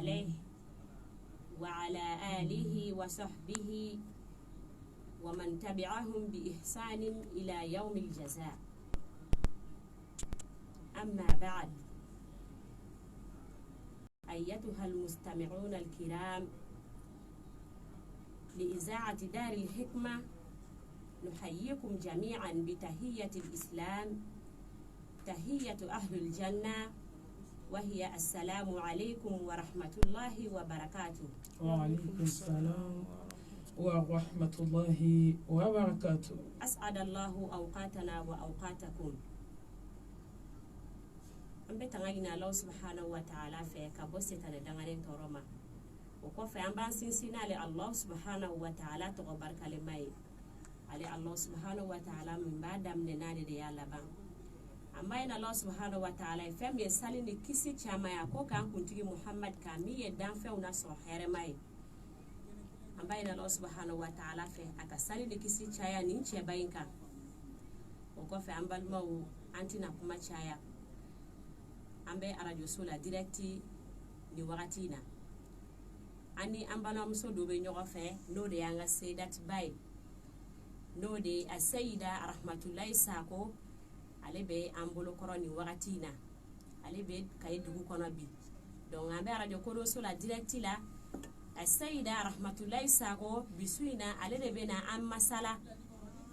عليه وعلى آله وصحبه ومن تبعهم بإحسان إلى يوم الجزاء. أما بعد، أيتها المستمعون الكرام لإذاعة دار الحكمة، نحييكم جميعا بتحية الإسلام، تحية أهل الجنة، وهي السلام عليكم ورحمة الله وبركاته. وعليكم السلام ورحمة الله وبركاته. أسعد الله أوقاتنا وأوقاتكم. أمبتغينا الله سبحانه وتعالى في كبوسة دعانين تورما وكوفي أمبان سنسينا لله سبحانه وتعالى تغبر كلمة على الله سبحانه وتعالى من بعد من نادي ديالبان. أما إن الله سبحانه وتعالى فهم يسالني كيسي تشاما يكو كان كنتي محمد كامي يدان في وناس وحرماي. أما إن الله سبحانه وتعالى في أكسالني كيسي تشايا نينشي باينكا وكوفي أمبال مو أنتنا كما تشايا أمبي أراجو سولا ديركتي ni wakatina ani ambana muso dobe nyoga fe no de yanga sayyidat bay no de asayida rahmatullahi sako alebe ambolo koroni wakatina alebe kay dugu kono bi donc ambe radio kodo sola directi la asayida rahmatullahi sako bisuina alebe na ammasala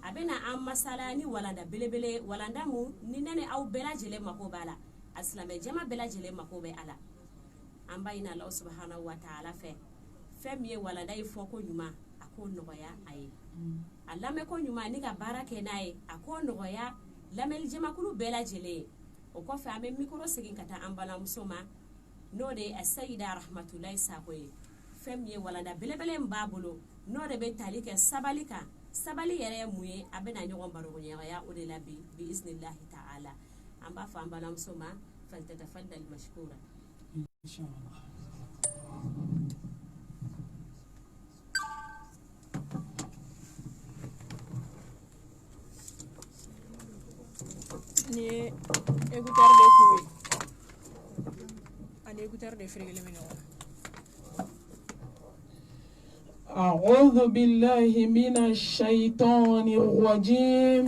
abena ammasala ni walanda belebele walanda mu ni nene au bela jele makobala aslame jama bela jele makobe ala amba ina Allah subhanahu wa ta'ala femiye wala dai foko nyuma ako nogoya ayi allame ko nyuma ni ga barake nae ako nogoya lamel jema kulu bela jele o ko fa ame mikro sigin kata ambala musoma no de asayida rahmatullahi sakoye femiye wala da belebele mbabulo no de be talike sabali yere muye abena nyogon baro ya o de labi bi iznillah ta'ala amba fa ambala musoma faltatafaddal mashkura إن شاء الله. ni écouteur de coué an écouteur de frégler mino. أعوذ بالله من الشيطان الرجيم.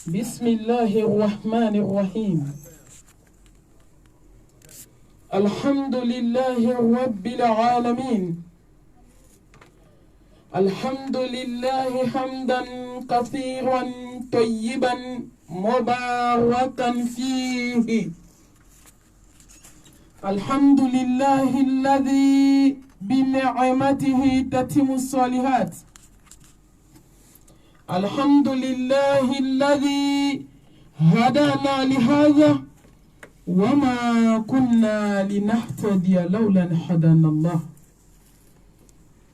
بسم الله الرحمن الرحيم. الحمد لله رب العالمين. الحمد لله حمدا كثيرا طيبا مباركا فيه. الحمد لله الذي بنعمته تتم الصالحات. الحمد لله الذي هدانا لهذا وما كنا لنهتدي لولا أن هدانا الله.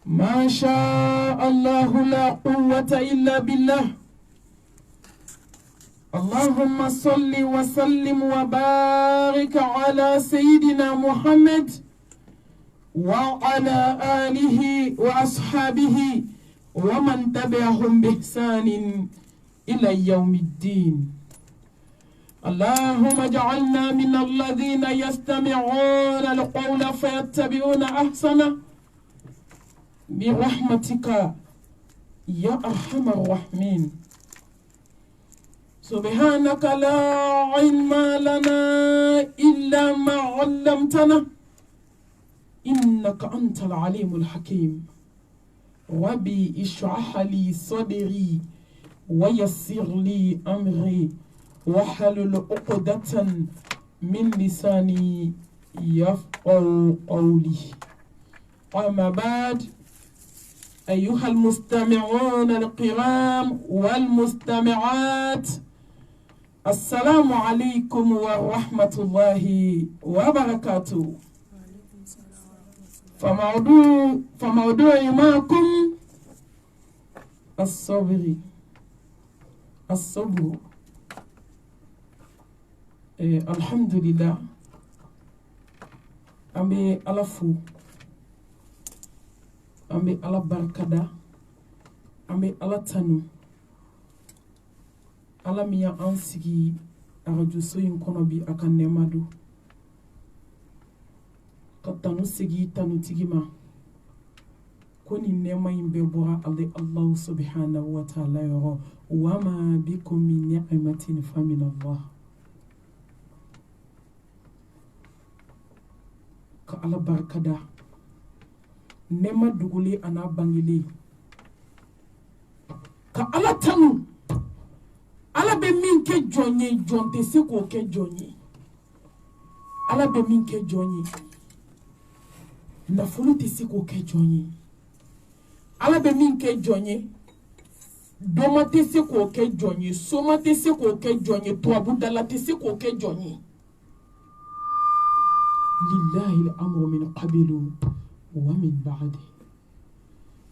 ما شاء الله لا قوة إلا بالله. اللهم صل وسلم وبارك على سيدنا محمد وعلى آله وأصحابه ومن تبعهم بإحسان إلى يوم الدين. اللهم اجعلنا من الذين يستمعون القول فيتبعون أحسنه برحمتك يا أرحم الراحمين. سبحانك لا علم لنا إلا ما علمتنا إنك أنت العليم الحكيم. ربي اشرح لي صدري ويسر لي أمري واحلل عقدة من لساني يفقهوا قولي. أما بعد، أيها المستمعون الكرام والمستمعات، السلام عليكم ورحمة الله وبركاته. فموضوع معكم الصبر. Alhamdulillah, ambe alafu, ambe ala barkada, ambe ala tanu, ala miya ansigi arajo soyin kono bi akan nemado. ka tanu segi tanu tigima ko ni nɛɛma in bɛɛ bɔra Allah subhanahu wa ta'ala yɔrɔ wa ma bikum min ni'matin fa min Allah ka Ala barikada nɛɛma duguli a n'a bangeli ka Ala tanu Ala bɛ min kɛ jɔn ye jɔn tɛ se k'o kɛ jɔn ye Ala bɛ min kɛ jɔn ye nafolo tɛ se k'o kɛ jɔn ye Ala bɛ min kɛ jɔn ye dɔma tɛ se k'o kɛ jɔn ye soma tɛ se k'o kɛ jɔn ye tubabudala tɛ se k'o kɛ jɔn ye lillahi al-amru min qablu wa min ba'di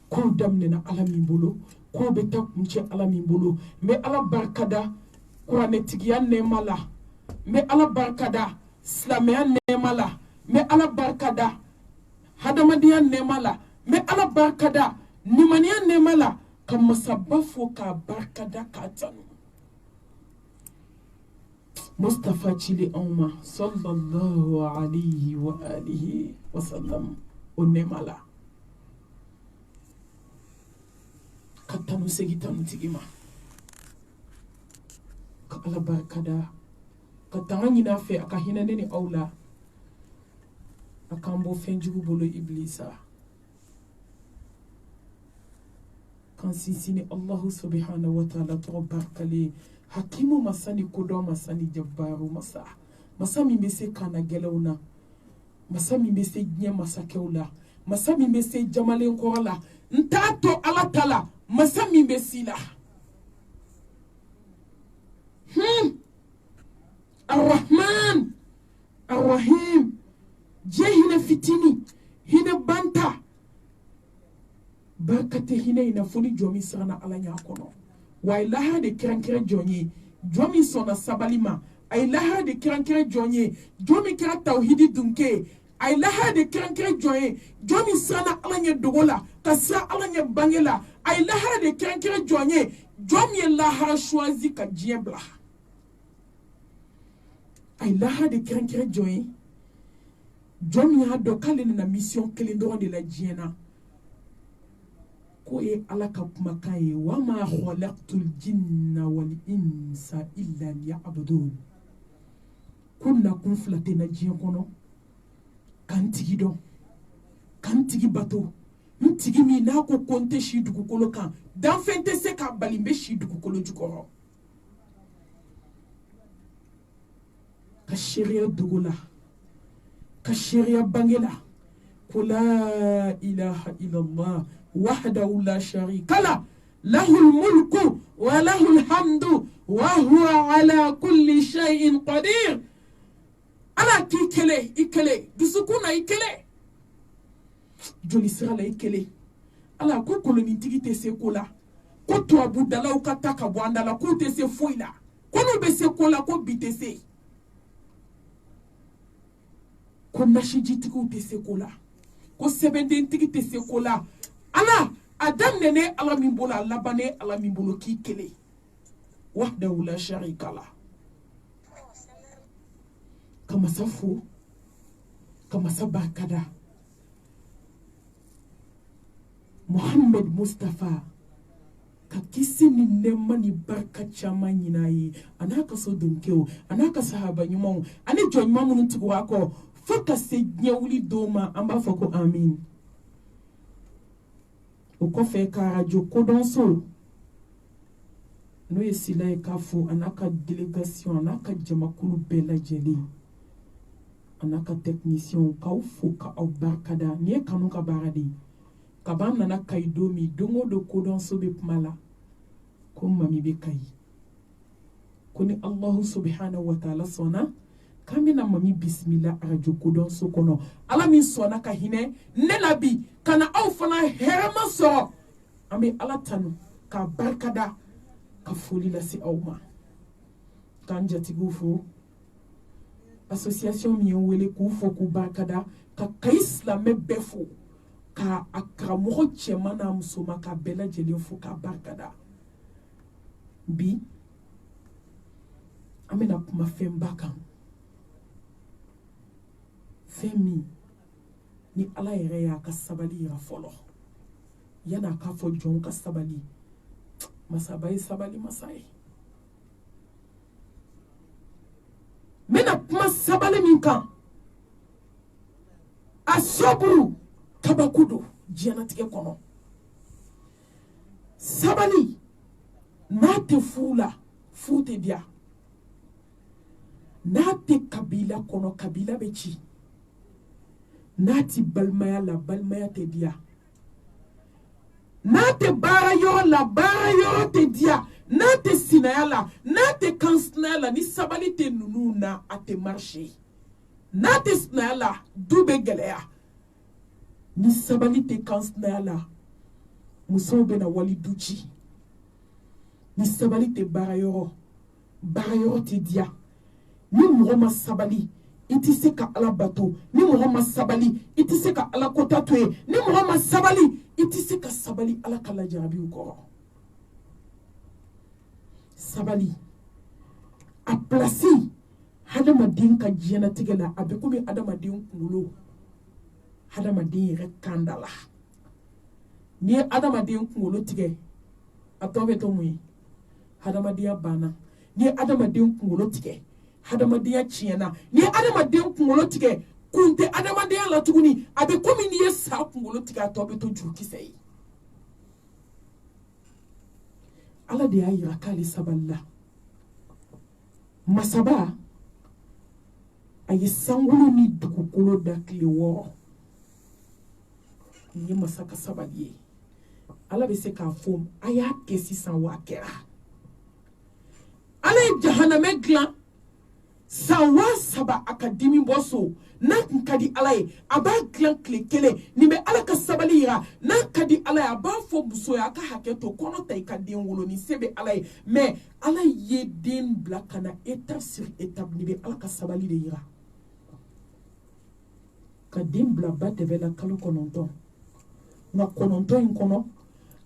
kow daminɛna Ala min bolo kow bɛ taa kuncɛ Ala min bolo n bɛ Ala barikada kuranɛtigiya nɛɛma la n bɛ Ala barikada silamɛya nɛɛma la n bɛ Ala barikada hadamadenya nɛɛma la n bɛ Ala barikada nimaniya nɛɛma la ka masaba fo k'a barikada k'a tanu Mustafa cili anw ma sallallahu alayhi wa alihi wa sallam o nɛɛma la ka tanu segi tanu tigi ma ka Ala barikada ka tanga ɲini a fɛ a ka hinɛ ne ni aw la a k'an bɔ fɛnjugu bolo Iblisa kan sinsin Allahu subhanahu wa ta'ala tɔgɔ barikalen hakimu masa ni kodɔn masa ni jabbaru masa min bɛ se kana gɛlɛnw na masa min bɛ se diɲɛ masakɛw la masa min bɛ se jamalen kɔrɔ la n t'a to Ala ta la masa min bɛ si la Ar-Rahman Ar-Rahim diɲɛ hinɛ fitini hinɛ banta barika tɛ hinɛ in na fo ni jɔn min siranna Ala ɲɛ kɔnɔ wa a ye lahara de kɛrɛnkɛrɛn jɔn ye jɔn min sɔnna sabali ma a ye lahara de kɛrɛnkɛrɛn jɔn ye jɔn min kɛra tawhidi dunke a ye lahara de kɛrɛnkɛrɛn jɔn ye jɔn min siranna Ala ɲɛ dogo la ka siran Ala ɲɛ bange la a ye lahara de kɛrɛnkɛrɛn jɔn ye jɔn min ye lahara choisi ka diɲɛ bila a ye lahara de kɛrɛnkɛrɛn jɔn ye jɔn min y'a dɔn k'ale nana mission kelen dɔrɔn de la diɲɛ na ko ye Ala ka kumakan ye wa ma khalaqtul jinna wal insa illa liya'budun ko nakun fila tɛ na diɲɛ kɔnɔ k'an tigi dɔn k'an tigi bato n tigi min n'a ko ko n tɛ si dugukolo kan danfɛn tɛ se k'a bali n bɛ si dugukolo jukɔrɔ ka sariya dogo la ka sariya bange la ko la ilaha illallah wahdahu la sharika la lahul mulku wa lahul hamdu wa huwa ala kulli shay'in qadir Ala k'i kele i kele dusukun na i kele joli sira la i kele Ala ko kolonitigi tɛ se ko la ko tubabudalaw ka ta ka bɔ an da la k'u tɛ se foyi la ko n'u bɛ se ko la ko bi tɛ se ko nasijitigiw tɛ se ko la ko sɛbɛndentigi tɛ se ko la Ala a daminɛnen Ala min bolo a labannen Ala min bolo k'i kelen wahdahu la sharika la ka masa fo ka masa barikada Muhammad Mustafa ka kisi ni nɛɛma ni barika caman ɲini a ye a n'a ka so donkew a n'a ka sahaba ɲumanw ani jɔn ɲuman minnu tugu a kɔ fo ka se diɲɛ wuli don ma an b'a fɔ ko amin o kɔfɛ ka radio kodɔnso n'o ye Sila ye k'a fo a n'a ka délégation a n'a ka jamakulu bɛɛ lajɛlen a n'a ka technicien k'aw fo k'aw barikada nin ye kanu ka baara de ye kab'an nana Kayi don min don o don kodɔnso bɛ kuma la ko mami bɛ Kayi ko ni Allahu subhanahu wa ta'ala sɔnna k'an bɛna mami bisimila radio kodɔnso kɔnɔ Ala min sɔnna ka hinɛ ne la bi ka na aw fana hɛrɛma sɔrɔ an bɛ Ala tanu k'a barikada ka foli lase aw ma k'an jatigiw fo association min ye n wele k'u fo k'u barikada ka Kayi silamɛ bɛɛ fo ka a karamɔgɔ cɛman n'a musoman k'a bɛɛ lajɛlen fo k'a barikada bi an bɛna kuma fɛnba kan fɛn min ni ala yɛrɛ y'a ka sabali yira fɔlɔ yan'a k'a fɔ jɔnw ka sabali masaba ye sabali masa ye n bɛna kuma sabali min kan a soburu kabako don diɲɛnatigɛ kɔnɔ sabali n'a tɛ furu la furu tɛ diya n'a tɛ kabila kɔnɔ kabila bɛ ci n'a tɛ balimaya la balimaya tɛ diya n'a tɛ baara yɔrɔ la baara yɔrɔ tɛ diya n'a tɛ sinaya la n'a tɛ kansinaya la ni sabali tɛ ninnu na a tɛ marché n'a tɛ sinaya la du bɛ gɛlɛya ni sabali tɛ kansinaya la musow bɛ na wali du ci ni sabali tɛ baara yɔrɔ tɛ diya ni mɔgɔ ma sabali i tɛ se ka ala bato ni mɔgɔ ma sabali i tɛ se ka ala kota to yen ni mɔgɔ ma sabali i tɛ se ka sabali ala ka lajarabiw kɔrɔ sabali a pilasi hadamaden ka diɲɛnatigɛ la a bɛ komi hadamaden kunkolo hadamaden yɛrɛ kan da la n'i ye hadamaden kunkolo tigɛ a tɔ bɛ to mun ye hadamadenya banna n'i ye hadamaden kunkolo tigɛ hadamadenya tiɲɛna n'i ye hadamaden kunkolo tigɛ kun tɛ hadamadenya la tuguni a bɛ komi n'i ye sa kunkolo tigɛ a tɔ bɛ to jurukisɛ ye ala de y'a yira k'ale sabali la masaba a ye sankolo ni dugukolo da tile 6 nin ye masa ka sabali ye ala bɛ se k'a fɔ a y'a kɛ sisan wa a kɛra ala ye jahanamɛ dilan san 3,000 a ka dimi bɔ so n'a kun ka di ala ye a b'a dilan tile 1 nin bɛ ala ka sabali yira n'a ka di ala ye a b'a fɔ muso ye a ka hakɛ to kɔnɔ ta i ka den wolo nin se bɛ ala ye mais ala ye den bila ka na étape sur étape nin bɛ ala ka sabali de yira ka den bila ba tɛbɛ la kalo 9 nka 9 in kɔnɔ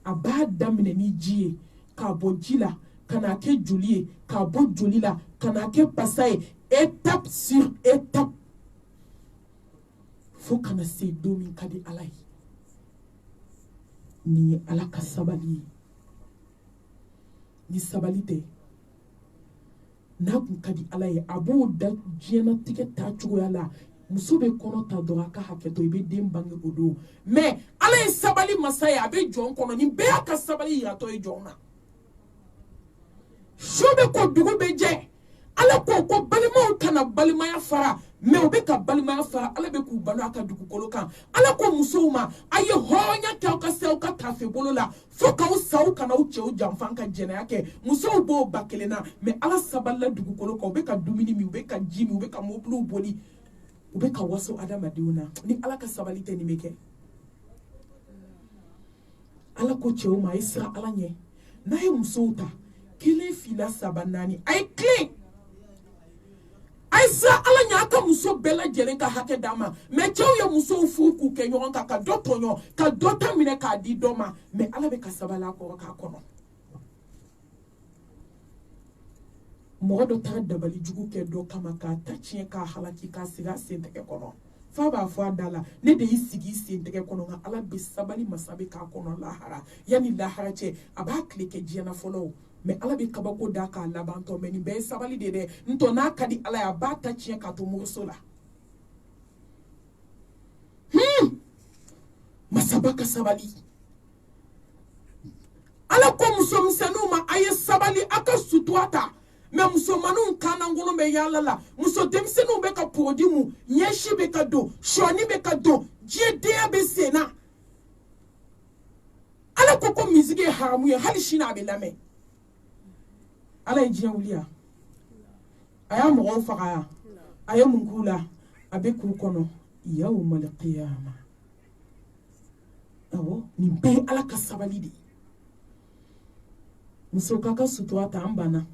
a b'a daminɛ ni ji ye k'a bɔ ji la ka n'a kɛ joli ye k'a bɔ joli la ka n'a kɛ pasa ye étape sur étape fo kana se don min ka di ala ye nin ye ala ka sabali ye ni sabali tɛ n'a kun ka di ala ye a b'o da diɲɛnatigɛ ta cogoya la muso bɛ kɔnɔ ta dɔrɔn a ka hakɛ to i bɛ den bange o don mais ala ye sabali masa ye a bɛ jɔn kɔnɔ nin bɛɛ y'a ka sabali yiratɔ ye jɔn na su bɛ ko dugu bɛ jɛ ala ko balimaw kana balimaya fara mais u bɛ ka balimaya fara ala bɛ k'u balo a ka dugukolo kan ala ko musow ma a ye hɔrɔnya kɛ aw ka se aw ka tafe bolo la fo k'aw sa aw kana aw cɛw janfa ka jɛnɛya kɛ musow b'o ba kelen na mais ala sabalila dugukolo kan u bɛ ka dumuni min u bɛ ka ji min u bɛ ka mobiliw boli u bɛ ka waso adamadenw na ni ala ka sabali tɛ nin bɛ kɛ ala ko cɛw ma a ye siran ala ɲɛ n'a ye musow ta 1 fila 3 4 a ye tilen a ye siran ala ɲɛ a ka muso bɛɛ lajɛlen ka hakɛ d'a ma mais cɛw ye musow furu k'u kɛ ɲɔgɔn kan ka dɔ tɔɲɔ ka dɔ ta minɛ k'a di dɔ ma mais ala bɛ ka sabali a kɔrɔ k'a kɔnɔ mɔgɔ dɔ t'a dabali jugu kɛ dɔ kama k'a ta tiɲɛ k'a halaki k'a sigi a sen tɛgɛ kɔnɔ fa b'a fɔ a da la ne de y'i sigi sen tɛgɛ kɔnɔ nka ala bɛ sabali masa bɛ k'a kɔnɔ lahara yanni lahara cɛ a b'a tile kɛ diɲɛna fɔlɔ mais ala bɛ kabako da k'a labantɔ mais nin bɛɛ ye sabali de dɛ ntɔ n'a ka di ala ye a b'a ta tiɲɛ k'a to moriso la masaba ka sabali ala ko musomisɛnninw ma a ye sabali a ka sutura ta mais musomaninw kanangolo bɛ yaala la muso denmisɛnninw bɛ ka pɔgɔdi mu ɲɛsi bɛ ka don sɔɔni bɛ ka don diɲɛdenya bɛ sen na ala ko misigi ye haramu ye hali sini a bɛ lamɛn ala ye diɲɛ wuli yan a y'a mɔgɔw faga yan a ye mun k'u la a bɛ k'u kɔnɔ yawmal qiyama awɔ nin bɛɛ ye ala ka sabali de ye muso k'a ka sutura ta an banna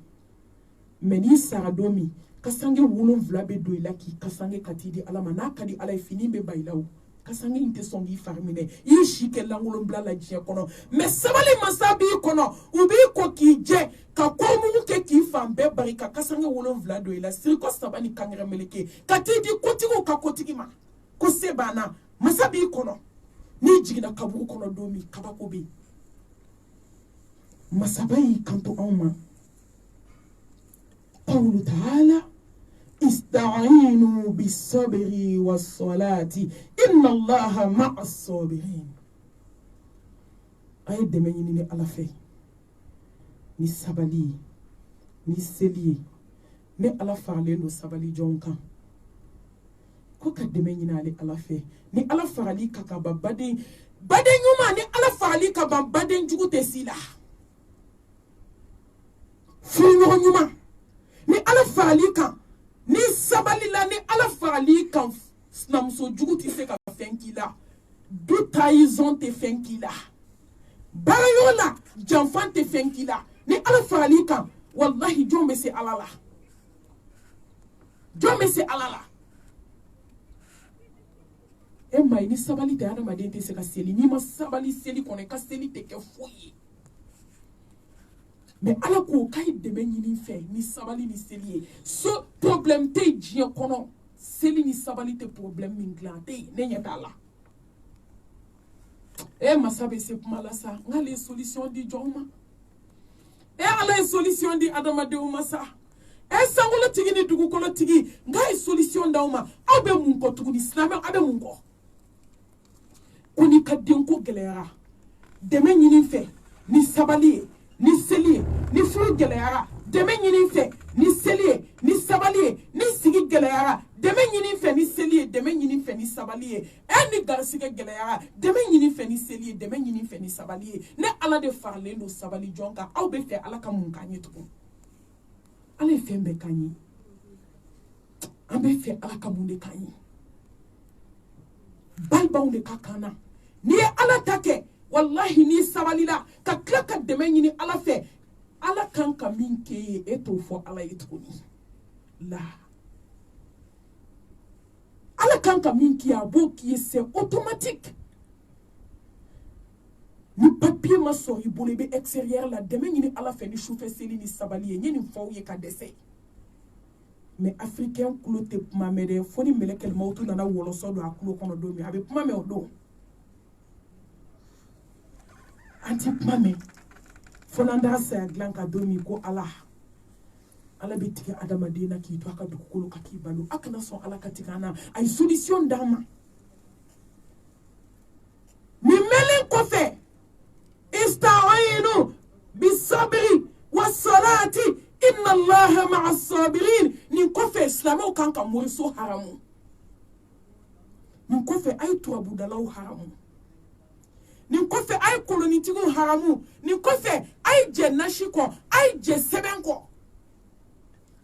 mais n'i sara don min kasange 7 bɛ don i la k'i kasange ka t'i di ala ma n'a ka di ala ye fini bɛ ba i la o kasange in tɛ sɔn k'i fari minɛ i ye si kɛ lankolonbila la diɲɛ kɔnɔ mais sabali masa b'i kɔnɔ u b'i ko k'i jɛ ka kɔmugu kɛ k'i fan bɛɛ bari ka kasange 7 don i la siriko 3 ni kangɛrɛ meleke ka t'i di kotigiw ka kotigi ma ko se b'an na masabi kono ni jigina kaburu kono domi kabako be masabai kanto anma qawlu ta'ala ista'inu bis-sabri was-salati inna allaha ma'as-sabirin ay deme ni ala fe ni sabali ni seli ni ala faale no sabali jonka ko ka deme ni ale ala fe ni ala faali ka ka baden nyuma ni ala faali ka baden jugu te sila fu nyuma ni ala faali ka ni sabali la ni ala faali ka namso jugu ti se ka fenkila du trahison te fenkila barayola janfan te fenkila ni ala faali ka wallahi jombe se alala Emma ni sabali te ana madente se ka seli ni ma sabali seli kono ka seli te ke foyi mais ala ko kay deme nyini fe ni sabali ni seli so problème te jien kono seli ni sabali te problème min glante ne nyata la ma sabe se mala sa ngale solution di joma ala solution di adama de umasa sangolo tigi ni dugu kolo tigi ngai solution dauma abe mun ko tuguni islam abe mun ko kuni kadden ko gelera deme nyini fe ni sabali ni seli ni furu gelera deme nyini fe ni seli ni sabali ni sigi gelera deme nyini fe ni seli deme nyini fe ni sabali ni garsige gelera deme nyini fe ni seli deme nyini fe ni sabali ne ala de farle no sabali jonka aw be fe ala ka mun kanye tugu ala fembe kanyi ambe fe ala ka mun de kanyi balba unde kakana ni ala take wallahi ni sabalila ka klaka deme nyini ala fe ala kan ka minke eto fo ala yituni la ala kan ka minki abo ki c'est automatique ni papier ma so ibole be extérieur la deme nyini ala fe ni choufe seli ni sabali nyini fo ye ka dese mais africain kulo te kuma mede foni melekel mautu nana wolo so do akulo kono do mi abe kuma me odo anti kuma me fonanda sa glanka do mi ko ala bitike adama dina ki to aka dukulu ka ki balu akana so ala katikana ay solution dama mi melen ko fe ista'inu bis-sabri was-salati inna allaha ma'as sabirin ni ko fe islamo kan ka muriso haramu ni ko fe ay to abudalau haramu ni ko fe ay kolonitigo haramu ni ko fe ay je nashiko ay je sebenko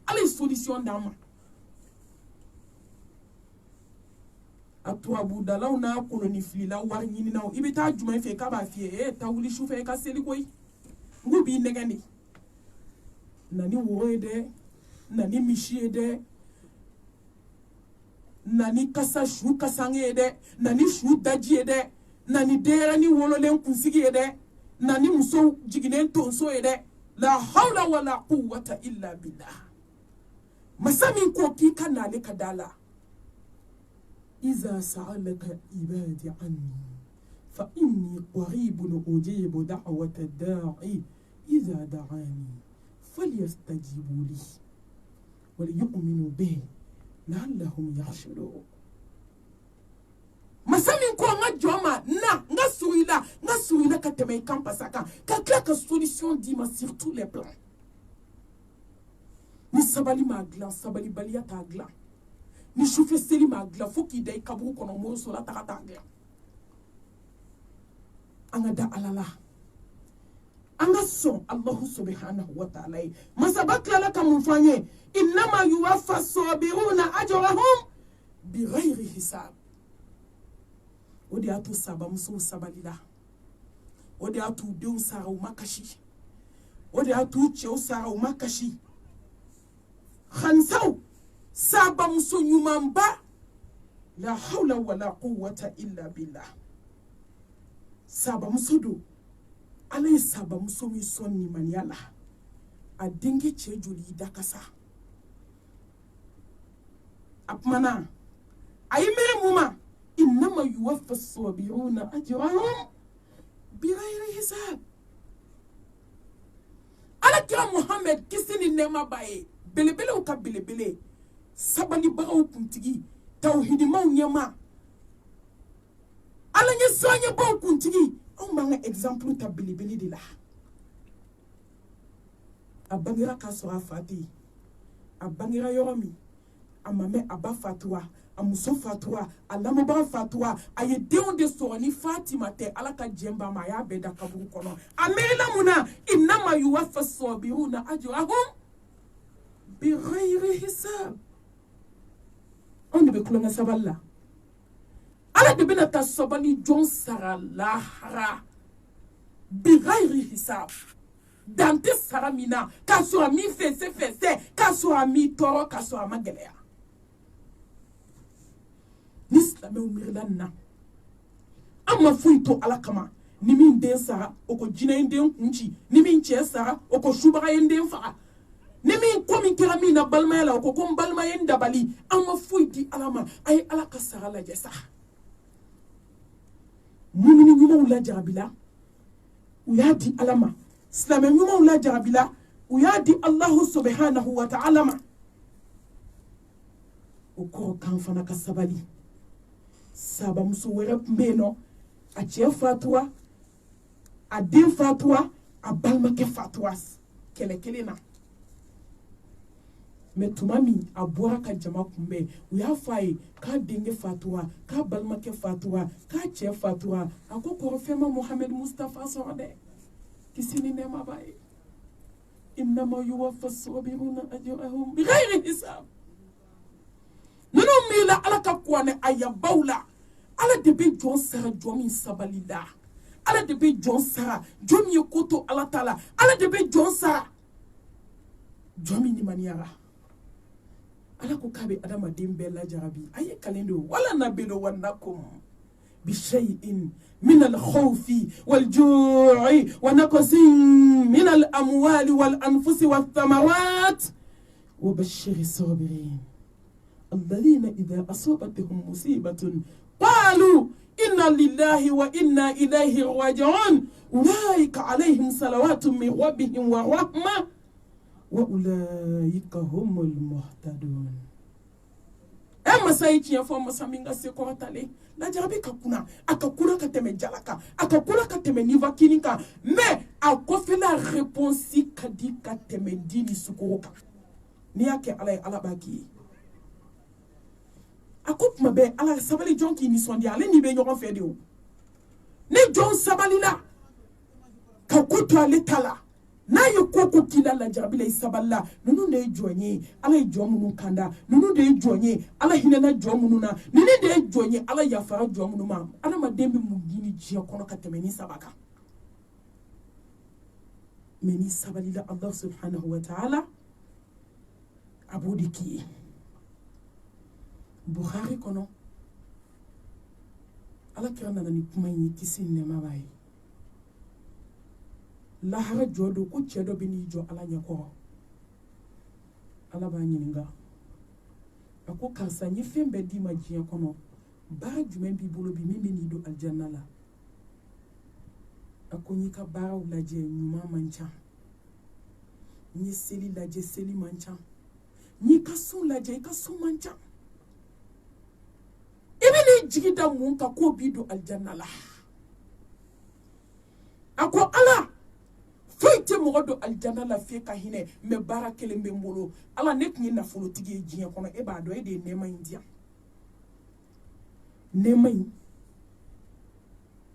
ala solution dama atu abudalau na koloni filila war nyini na ibita juma fe ka ba fie tawuli shufe ka seli koy ngubi negani nani woede nani mishiede nani kasa shu kasangede nani shu dajiede nani dera ni wololen kunsigede nani muso jiginen tonso ede la hawla wala quwwata illa billah masami ko ki kanale kadala iza sa'alaka ibadi anni fa inni qaribun ujibu da'wata ad-da'i iza da'ani falyastajibu li wa liyu'minu bi la'allahum yakhshurun masami ko ngajoma nga suila ka teme kampasaka ka klaka solution dima sur tous les plans ni sabali magla sabali balia tagla ni choufe seli magla foki day kaburu kono mo so la takatagla anga da alala anga so Allah subhanahu wa ta'ala masabakla laka mfanye inma yuwaffa as-sabiruna ajrahum bighayri hisab odi atu saba muso sabalila odi atu deun sara umakashi odi atu cheu sara umakashi khansau saba muso nyumamba la hawla wala quwwata illa billah saba muso do ale saba muso mi sonni maniala adingi chejuli dakasa apmana ayimere muma inma يوفى الصابرون أجرهم بغير حساب. ala kira Muhammad kisi ni nɛɛma b'a ye belebelew ka belebele sabalibagaw kuntigi tawhidimaw ɲɛma ala ɲɛ siranɲɛbaw kuntigi anw b'an ka exemple ta belebele de la. a bangera k'a sɔrɔ a fa tɛ yen, a bangera yɔrɔ min a ma mɛn a ba fatura, a muso fatura, a lamɔbaga fatura, a ye denw de sɔrɔ ni Fatima tɛ ala ka jɛn ba ma a y'a bɛɛ da kaburu kɔnɔ. a mɛnna mun na innama yuwaffa as-sabiruna ajrahum bighayri hisab. anw de bɛ kulonkɛ sabali la, ala de bɛna taa sabali jɔn sara lahara bighayri hisab. dante sara min na k'a sɔrɔ a min fɛsɛ k'a sɔrɔ a min tɔɔrɔ k'a sɔrɔ a ma gɛlɛya. ni silamɛw miirila nin na an ma foyi to ala kama ni min den sara o ko jinɛ ye den kun ci, ni min cɛ sara o ko subaga ye den faga, ni min ko min kɛra min na balimaya la o ko n balima ye n dabali. an ma foyi di ala ma, a ye ala ka sara lajɛ sa. mumini ɲumanw lajarabila u y'a di ala ma, silamɛ ɲumanw lajarabila u y'a di alahu subhanahu wa ta'ala ma. o kɔrɔ kan fana ka sabali. sabamuso wɛrɛ tun bɛ yen nɔ a cɛ fatura, a den fatura, a balimakɛ fatura kɛlɛ kelen na. mɛ tuma min a bɔra ka jama kunbɛn u y'a fɔ a ye k'a denkɛ fatura, k'a balimakɛ fatura, k'a cɛ fatura. a ko kɔrɔfɛn ma Muhammed Mustafa sɔrɔ dɛ, kisi ni nɛɛma b'a ye. innama yuwaffa as-sabiruna ajrahum bighayri hisab. ninnu miirila ala ka kuranɛ ayabaw la, ala de bɛ jɔn sara jɔn min sabali la, ala de bɛ jɔn sara jɔn min ye ko to ala ta la, ala de bɛ jɔn sara jɔn min limaniyara. ala ko k'a bɛ adamaden bɛɛ lajarabi. a ye kalen don wala nabluwannakum bishay'in min al-khawfi wal-ju'i wa naqsin min al-amwali wal-anfusi wath-thamarat wa bashshiri as-sabirin الذين إذا أصابتهم مصيبة قالوا إنا لله وإنا إليه راجعون أولئك عليهم صلوات من ربهم ورحمة وأولئك هم المهتدون. أما سايتي يا فما سامينغا سيكورتالي لا جربي ككونا أككونا كتم جالكا أككونا كتم نيفاكينيكا mais أكوفي لا ريبونسي كدي كتم ديني سكوروكا نياكي على باكي. a ko tuma bɛɛ ala sabali jɔn k'i nisɔndiya ale n'i bɛ ɲɔgɔn fɛ de o. ni jɔn sabalila ka ko to ale ta la n'a ye ko k'i la lajarabi la i sabalila ninnu de ye jɔn ye ala ye jɔn minnu kanda, ninnu de ye jɔn ye ala hinɛna jɔn minnu na, ninnu de ye jɔn ye ala yafara jɔn minnu ma. adamaden bɛ mun ɲini diɲɛ kɔnɔ ka tɛmɛ ni saba kan, mais ni sabalila Allah subhanahu wa ta'ala a b'o de k'i ye. Bukhari kono ala kira nana ni kuma in ye kisi nɛɛma b'a ye. lahara jɔ don ko cɛ dɔ bɛ n'i jɔ ala ɲɛkɔrɔ, ala b'a ɲininka a ko karisa n ye fɛn bɛɛ d'i ma diɲɛ kɔnɔ, baara jumɛn b'i bolo bi min bɛ n'i don alijanna la? a ko n y'i ka baaraw lajɛ ɲuman man ca, n ye seli lajɛ seli man ca, n y'i ka sun lajɛ i ka sun man ca. i bɛ n'i jigi da mun kan k'o b'i don alijanna la? a ko ala foyi tɛ mɔgɔ don alijanna la f'e ka hinɛ, mais baara kelen bɛ n bolo. ala ne tun ye nafolotigi ye diɲɛ kɔnɔ, e b'a dɔn e de ye nɛɛma in di yan. nɛɛma in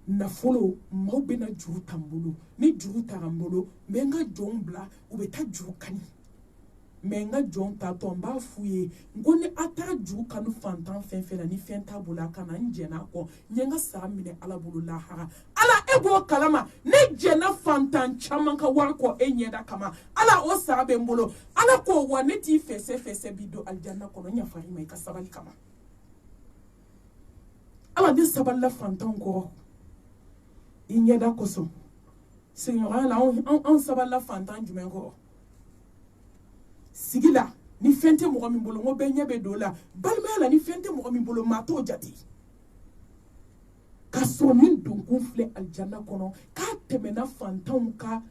nafolo maaw bɛna juru ta n bolo, ni juru taara n bolo n bɛ n ka jɔnw bila u bɛ taa juru kani, mais n ka jɔn tatɔ n b'a f'u ye n ko ni a taara juru kanu fantan fɛn fɛn la ni fɛn t'a bolo a kana n jɛn'a kɔ, n ye n ka sara minɛ ala bolo lahara. ala e b'o kalama ne jɛnna fantan caman ka wari kɔ e ɲɛda kama, ala o sara bɛ n bolo. ala ko wa ne t'i fɛsɛ b'i don alijanna kɔnɔ, n yafari ma i ka sabali kama. ala ne sabalila fantanw kɔrɔ i ɲɛda kosɔn. sigiɲɔgɔnya la anw sabalila fantan jumɛn kɔrɔ? sigi la ni fɛn tɛ mɔgɔ min bolo n ko bɛɛ ɲɛ bɛ don o la, balimaya la ni fɛn tɛ mɔgɔ min bolo maa t'o jate. ka sɔrɔ min donkun filɛ alijanna kɔnɔ k'a tɛmɛna fantanw ka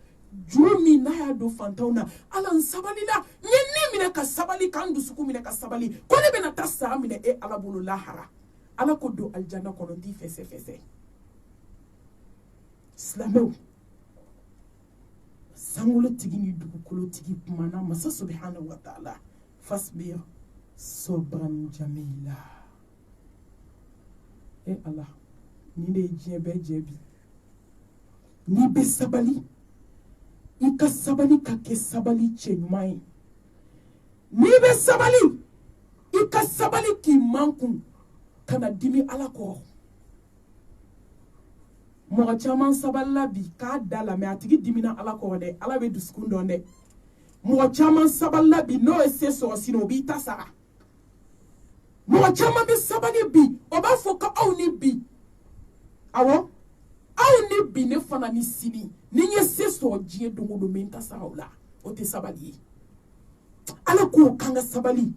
juru min n'a y'a don fantanw na ala n sabalila n ye ni minɛ ka sabali k'an dusukun minɛ ka sabali ko ne bɛna taa sara minɛ e ala bolo lahara ala ko don alijanna kɔnɔ n t'i fɛsɛfɛsɛ silamɛw sankolotigi ni dugukolotigi kumana masa subhanahu wa ta'ala fasbir sobran jamila e ala ni de diɲɛ bɛɛ jɛ bi n'i bɛ sabali i ka sabali ka kɛ sabali cɛ ɲuman ye n'i bɛ sabali i ka sabali k'i mankun ka na dimi ala kɔrɔ mɔgɔ caman sabalila bi k'a da la mɛ a tigi dimina ala kɔrɔ dɛ ala bɛ dusukun dɔn dɛ mɔgɔ caman sabalila bi n'o ye se sɔrɔ sini o b'i ta sara mɔgɔ caman bɛ sabali bi o b'a fɔ ko aw ni bi awɔ aw ni bi ne fana ni sini ni n ye se sɔrɔ diɲɛ don o don n bɛ n ta sara o la o tɛ sabali ye ala k'o kan ka sabali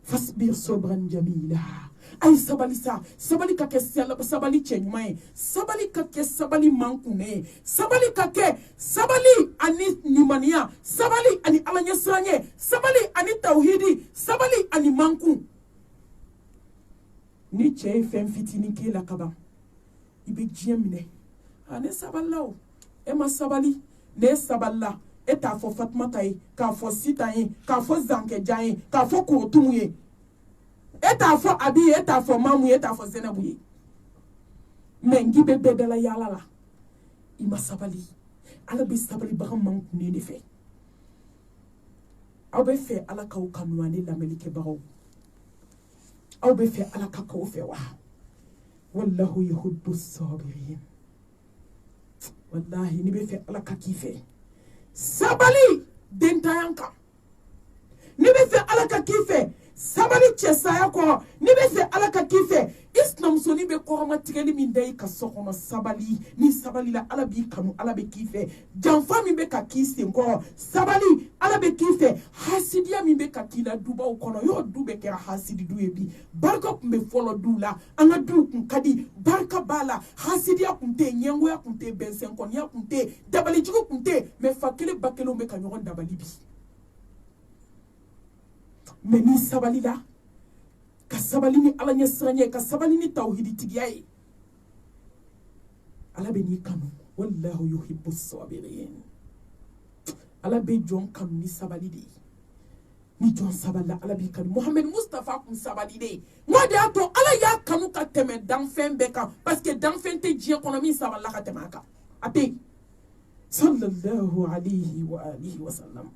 fasbir sobran jamila a ye sabali sa sabali ka kɛ sabali cɛ ɲuman ye sabali ka kɛ sabali mankunnen ye sabali ka kɛ sabali ani nimaniya sabali ani alaɲɛsiranɲɛ sabali ani tawhidi sabali ani mankun ni cɛ ye fɛn fitinin k'e la kaban i bɛ diɲɛ minɛ ne sabalila o e ma sabali ne sabalila e t'a fɔ fatumata ye k'a fɔ sitan ye k'a fɔ zankɛjan ye k'a fɔ korotumu ye e t'a fɔ abi ye e t'a fɔ mamu ye e t'a fɔ zɛnɛbu ye mɛ n k'i bɛ bɛɛ dala yaala la i ma sabali ala bɛ sabalibaga mankunnen de fɛ aw bɛ fɛ ala k'aw kanu ani lamɛnnikɛbagaw aw bɛ fɛ ala ka k'aw fɛ wa wallahu yuhibbu sabirin wallahi ni bɛ fɛ ala ka k'i fɛ sabali dentanya kan ni bɛ fɛ ala ka k'i fɛ sabali cɛsaya kɔrɔ ni bɛ fɛ ala ka k'i fɛ i sinamusonin bɛ kɔrɔmatigɛli min da i ka so kɔnɔ sabali ni sabali la ala b'i kanu ala bɛ k'i fɛ janfa min bɛ ka k'i senkɔrɔ sabali ala bɛ k'i fɛ hasidiya min bɛ ka k'i la dubaw kɔnɔ y'o du bɛɛ kɛra hasidi du ye bi barika tun bɛ fɔlɔ du la an ka duw kun ka di barika b'a la hasidiya kun tɛ yen ɲɛngoya kun tɛ yen bɛnsɛnkɔniya kun tɛ yen dabalijugu kun tɛ yen mɛ fa kelen ba kelenw bɛ ka ɲɔgɔn dabali bi mɛ ni sabali la ka sabali ni ala ɲɛsiranɲɛ ka sabali ni tawhiditigiya ye ala bɛ n'i kanu wallahu yuhibbu sabirin ala bɛ jɔn kanu ni sabali de ye ni jɔn sabalila ala b'i kanu muhammed mustafa kun sabali de ye o de y'a to ala y'a kanu ka tɛmɛ danfɛn bɛɛ kan parce que danfɛn tɛ diɲɛ kɔnɔ min sabalila ka tɛmɛ a kan a tɛ yen sallallahu alayhi wa alihi wa sallam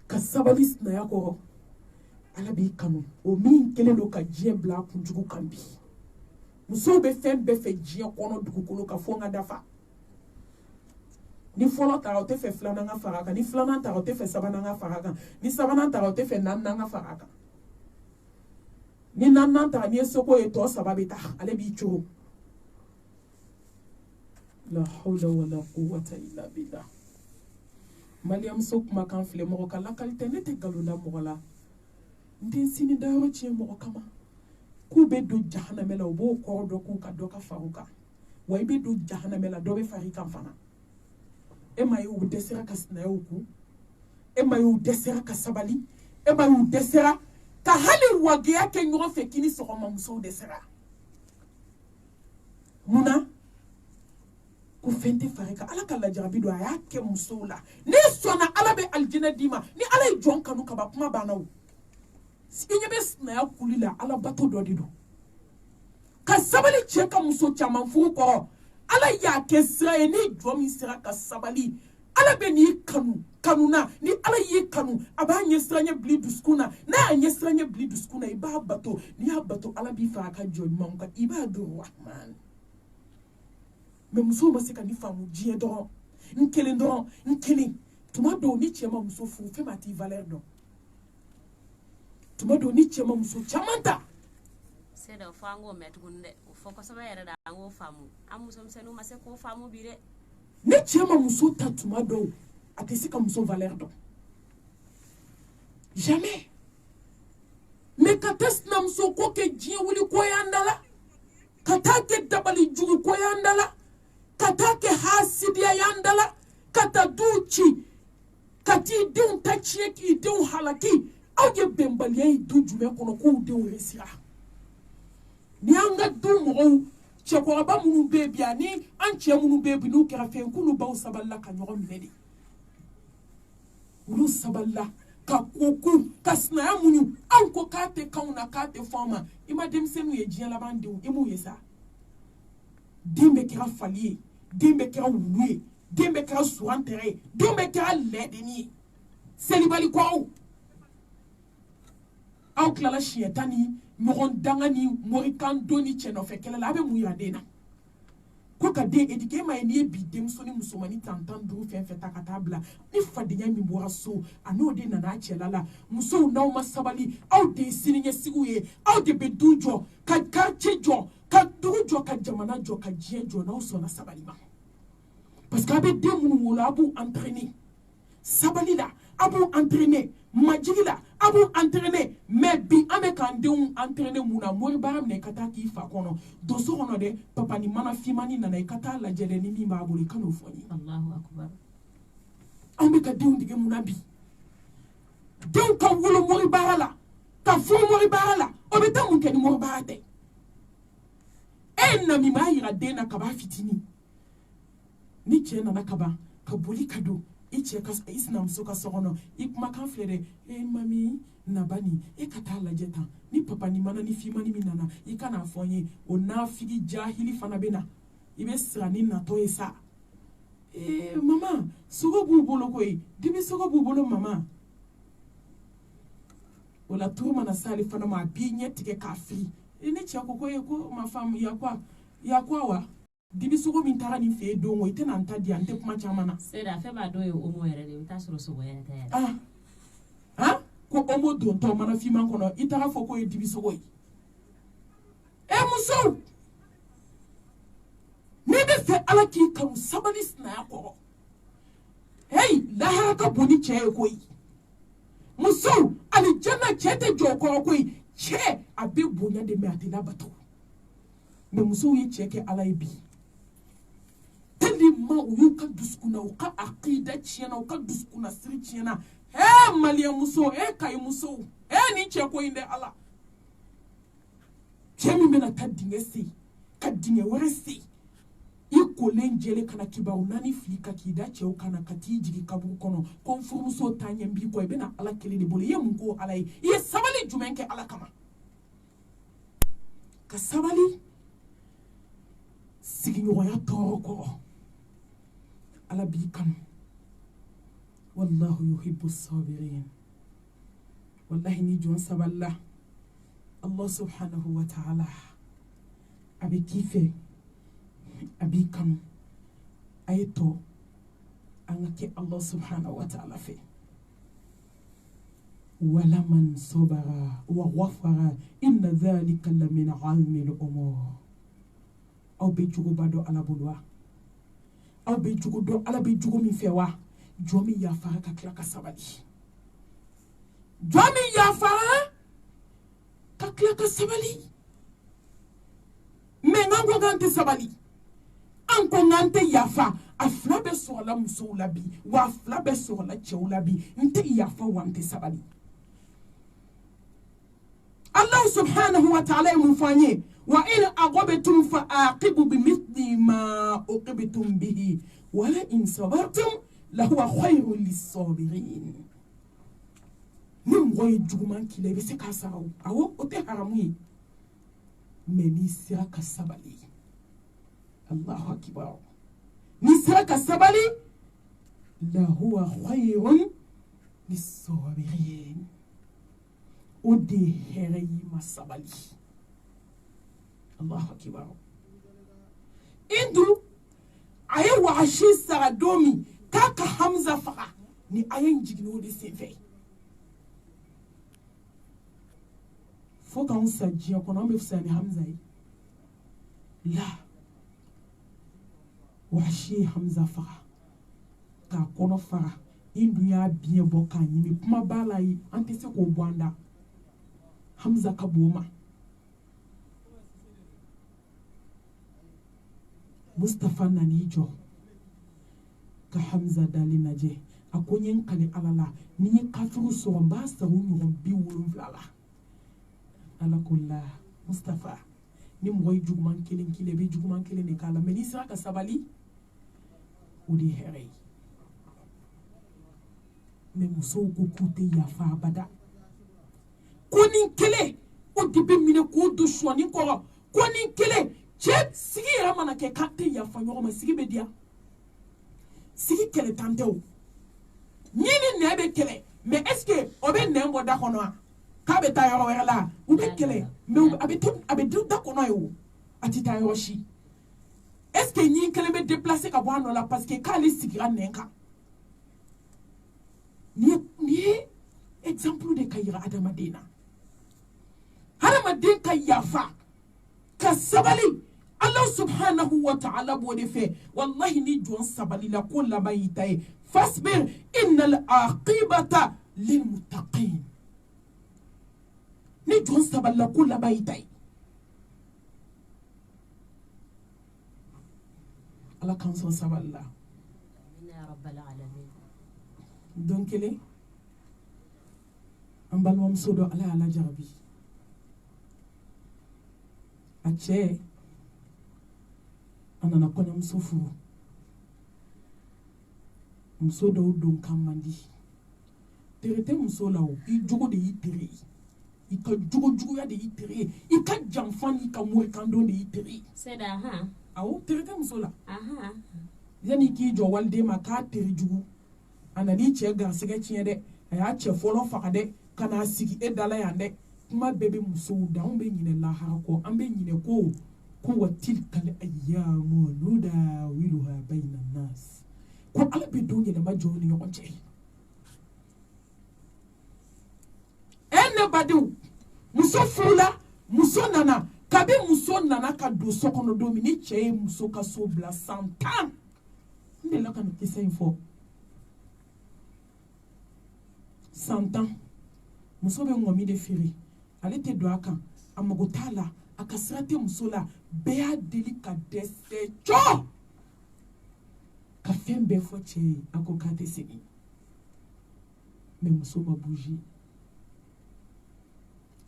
ka sabali sinaya kɔrɔ ala b'i kanu o min kelen don ka diɲɛ bila a kunjugu kan bi musow bɛ fɛn bɛɛ fɛ diɲɛ kɔnɔ dugukolo ka fɔ n ka dafa ni fɔlɔ tara o tɛ fɛ filanan ka fara a kan ni filanan tara o tɛ fɛ sabanan ka fara a kan ni sabanan tara o tɛ fɛ naaninan ka fara a kan ni naaninan tara n'i ye seko ye tɔ saba bɛ taa ale b'i cogo la hawla wala quwwata illa billah maliyamuso kumakan filɛ mɔgɔ ka lakali tɛ ne tɛ nkalon da mɔgɔ la n tɛ n sini dayɔrɔ tiɲɛ mɔgɔ kama k'u bɛ don jahanamɛ la u b'o kɔrɔ dɔn k'u ka dɔ ka fara u kan wa i bɛ don jahanamɛ la dɔ bɛ fara i kan fana e ma ye u dɛsɛra ka sinayaw kun e ma ye u dɛsɛra ka sabali e ma ye u dɛsɛra ka hali wageya kɛ ɲɔgɔn fɛ k'i ni sɔgɔma musow dɛsɛra munna ko fɛn tɛ fara i kan ala ka lajarabi don a y'a kɛ musow la n'i sɔnna ala bɛ alijinɛ d'i ma ni ala ye jɔn kanu kaba kuma banna o i ɲɛ bɛ sinaya kuli la ala bato dɔ de don ka sabali cɛ ka muso caman furu kɔrɔ ala y'a kɛ sira ye ni jɔn min sera ka sabali ala bɛ n'i kanu na ni ala y'i kanu a b'a ɲɛsiranɲɛ bili dusukun na n'a y'a ɲɛsiranɲɛ bili dusukun na i b'a bato n'i y'a bato ala b'i fara a ka jɔ ɲumanw kan i b'a dɔn rahman mɛ musow ma se ka ni faamu diɲɛ dɔrɔn n kelen tuma dɔw ni cɛ ma muso furu fɛn ma t'i valeur dɔn tuma dɔw ni cɛ ma muso caman ta se da fɔ an k'o mɛn tuguni dɛ o fɔ kosɛbɛ yɛrɛ da an k'o faamu an musomisɛnninw ma se k'o faamu bi dɛ ni cɛ ma muso ta tuma dɔw a tɛ se ka muso valeur dɔn jamais mais ka taa sinamuso ko kɛ diɲɛ wuli ko y'an da la ka katake dabali jugu ko yandala katake hasidi yandala kata duchi kati denw ta tiɲɛ k'i denw halaki aw ye bɛnbaliya ye du jumɛn kɔnɔ k'u denw resira ni an ka du mɔgɔw cɛkɔrɔba minnu bɛ bi ani an cɛ minnu bɛ bi n'u kɛra fɛn k'olu baw sabalila ka ɲɔgɔn minɛ de olu sabalila ka koku ka sinaya minnu anw ko k'a tɛ k'anw na k'a tɛ fɔ an ma i ma denmisɛnninw ye diɲɛ laban denw i m'u ye sa den bɛ kɛra fali ye den bɛ kɛra wulu ye den bɛ kɛra suwantɛrɛ ye den bɛ kɛra lɛdeni ye selibali ko aw tilala siɲɛ tan ni ɲɔgɔn danga ni morikan don ni cɛ nɔfɛ kɛlɛ la a bɛ mun yira den na ko ka den éduquer ma ye n'i ye bi denmuso ni musomani tan duuru fɛn fɛn ta ka taa bila ni fadenya min bɔra so a n'o de nana a cɛla la musow n'aw ma sabali aw de ye siniɲɛsigiw ye aw de bɛ du jɔ ka quartier jɔ ka dugu jɔ ka jamana jɔ ka diɲɛ jɔ n'aw sɔnna sabali ma parce que a bɛ den minnu wolo a b'u entraîner sabali la a b'u entraîner majigi la a b'u entraîner mais bi an bɛ k'an denw entraîner mun na mori baara minɛ i ka taa k'i fa kɔnɔ donso kɔnɔ dɛ papa ni mana finmani nana i ka taa lajɛ dɛ ni min b'a bolo i ka n'o fɔ n ye Allahu akbar an bɛ ka denw dege mun na bi denw ka wolo mori baara la ka furu mori baara la o bɛ taa mun kɛ ni mori baara tɛ e ye na min b'a yira den na ka b'a fitinin ni cɛ nana ka ban ka boli ka don i cɛ ka i sinamuso ka so kɔnɔ i kumakan filɛ dɛ e mami nabani e ka taa lajɛ tan ni papa ni mana ni finmani min nana i ka n'a fɔ n ye o nafigi jahili fana bɛ na i bɛ siran ni natɔ ye sa mama sogo b'u bolo koyi dibi sogo b'u bolo mama o la turu mana s'ale fana ma a b'i ɲɛ tigɛ k'a fili ni cɛ ko ko ma faamu ya quoi wa dibi sogo min taara nin fɛ yen don o i tɛna n ta di yan n tɛ kuma caman na Sera fɛn b'a dɔw ye omo yɛrɛ de i bɛ taa sɔrɔ sogo yɛrɛ tɛ yɛrɛ ko omo dontɔ mana finman kɔnɔ i taara fɔ k'o ye dibi sogo ye musow n'i bɛ fɛ ala k'i kanu sabali sinaya kɔrɔ lahara ka bon ni cɛ ye koyi musow alijanna cɛ tɛ jɔ o kɔrɔ koyi cɛ a bɛ bonya de mɛ a tɛ labato mɛ musow ye cɛ kɛ ala ye bi tellement u y'u ka dusukuna u ka akida tiɲɛna u ka dusukuna siri tiɲɛna maliyɛn muso kayi musow nin cɛ ko in dɛ ala cɛ min bɛna taa dingɛ sen ka dingɛ wɛrɛ sen i kolen jɛlen kana kibaru naani fili ka k'i da cɛw kana ka t'i jigi kaburu kɔnɔ ko n furumuso ta ɲɛ b'i kɔ i bɛna ala kelen de bolo i ye mun ko ala ye i ye sabali jumɛn kɛ ala kama ka sabali sigiɲɔgɔnya tɔɔrɔ kɔrɔ ala b'i kanu wallahu yuhibbu sabirin wallahi ni jɔn sabalila allah subhanahu wa ta'ala a bɛ k'i fɛ a b'i kanu a ye tɔ an ka kɛ allah subhanahu wa ta'ala fɛ walaman sabara wa ghafara inna dhalika lamina azmi al-umur aw bɛ juguba dɔn ala bolo wa aw bɛ jugu dɔn ala bɛ jugu min fɛ wa jɔn min yafara ka tila ka sabali jɔn min yafara ka tila ka sabali mɛ n'an ko k'an tɛ sabali an ko k'an tɛ yafa a fila bɛ sɔrɔla musow la bi wa a fila bɛ sɔrɔla cɛw la bi n tɛ yafa wa n tɛ sabali Allah subhanahu wa ta'ala ye mun fɔ an ye wa in aqabtum fa aqibu bimithli ma uqibtum bihi wa la in sabartum lahuwa khayrun lis-sabirin ni mɔgɔ ye juguman k'i la i bɛ se k'a sara awɔ o tɛ haramu ye mɛ n'i sera ka sabali Allahu akbar n'i sera ka sabali lahuwa khayrun lis-sabirin o de ye hɛrɛ y'i ma sabali Allahu akbar indu a ye wagashi sara don min k'a ka Hamza faga ni a ye jigin o de senfɛ fo k'anw sa diɲɛ kɔnɔ an bɛ fisaya ni Hamza ye la wagashi ye Hamza faga k'a kɔnɔ fara indu y'a biɲɛ bɔ k'a ɲimi kuma b'a la ye an tɛ se k'o bɔ an da Hamza ka bon ma Mustafa nani jɔ ka Hamza dali lajɛ a ko n ye n kale ala la ni n ye kafiriw sɔrɔ n b'a sara u ɲɔgɔn 70 la ala ko la Mustafa ni mɔgɔ ye juguman kelen k'i la i bɛ juguman kelen de k'a la mais n'i sera ka sabali o de ye hɛrɛ ye mais musow ko k'u tɛ yafa abada ko nin kelen o de bɛ minɛ k'o don suwani kɔrɔ ko nin kelen cɛ sigi yɛrɛ mana kɛ k'a tɛ yafa ɲɔgɔn ma sigi bɛ diya sigi kɛlɛ tan tɛ o ni nɛn bɛ kɛlɛ mais est ce que o bɛ nɛn bɔ da kɔnɔ wa k'a bɛ taa yɔrɔ wɛrɛ la u bɛ kɛlɛ mais a bɛ da kɔnɔ ye o a tɛ taa yɔrɔ si est ce que ɲin kelen bɛ déplacer ka bɔ a nɔ la parce que k'ale sigira nɛn kan nin ye exemple de ka yira adamaden na hadamaden ka yafa ka sabali Allah subhanahu wa ta'ala b'o de fɛ wallahi ni jɔn sabali la ko laban y'i ta ye fasbir innal aqibata lil muttaqin ni jɔn sabali la ko laban y'i ta ye ala k'an sɔn sabali la don kelen an balimamuso dɔ ala y'a lajarabi a cɛ a nana kɔɲɔmuso furu muso dɔw don kan man di tere tɛ muso la o i jogo de y'i tere ye i ka juguya de y'i tere ye i ka janfa n'i ka morikandon de y'i tere ye awɔ tere tɛ muso la yanni k'i jɔ waliden ma k'a tere jugu a nan'i cɛ garisɛgɛ tiɲɛ dɛ a y'a cɛ fɔlɔ faga dɛ ka n'a sigi e dala yan dɛ kuma bɛɛ bɛ musow da anw bɛ ɲinɛ lahara kɔ an bɛ ɲinɛ ko wa tilkal ayyamu nudawiluha bayna nas ko ala bɛ don yɛlɛma jɔnw ni ɲɔgɔn cɛ ne badenw muso furula muso nana kabi muso nana ka don so kɔnɔ don min ni cɛ ye muso ka so bila san 10 n delila ka nin kisɛ in fɔ san 10 muso bɛ ŋɔmi de feere ale tɛ don a kan a mago t'a la a ka sira tɛ muso la bɛɛ y'a deli ka dɛsɛ cɔ ka fɛn bɛɛ fɔ cɛ ye a ko k'a tɛ segin mais muso ma bouger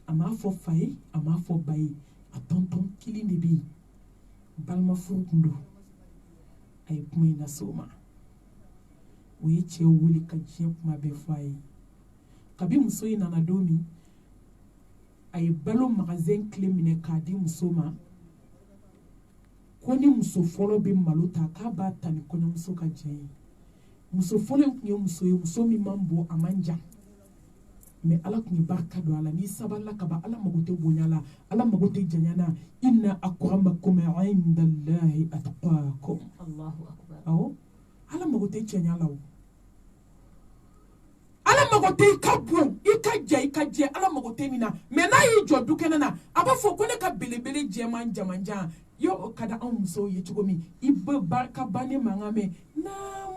a m'a fɔ fa ye a m'a fɔ ba ye a tɔntɔn kelen de bɛ yen balima furu kun don a ye kuma in lase o ma o ye cɛ wuli ka diɲɛ kuma bɛɛ fɔ a ye kabi muso in nana don min a ye balo magasin clé minɛ k'a di muso ma ko ni muso fɔlɔ bɛ malo ta k'a b'a ta ni kɔɲɔmuso ka jɛn ye muso fɔlɔ in tun ye muso min man bon a man jan mais ala tun ye barika don a la n'i sabalila ka ban ala mago tɛ bonya la ala mago tɛ janya na inna akramakum indallahi atqakum Allahu akbar awɔ ala mago tɛ cɛnya la o ala mago tɛ i ka bon i ka ja i ka jɛ ala mago tɛ nin na mais n'a y'i jɔ du kɛnɛ na a b'a fɔ ko ne ka belebele jɛman jamanjan yo ka da anw musow ye cogo min i bɛ barika ba ne mankan mɛn naam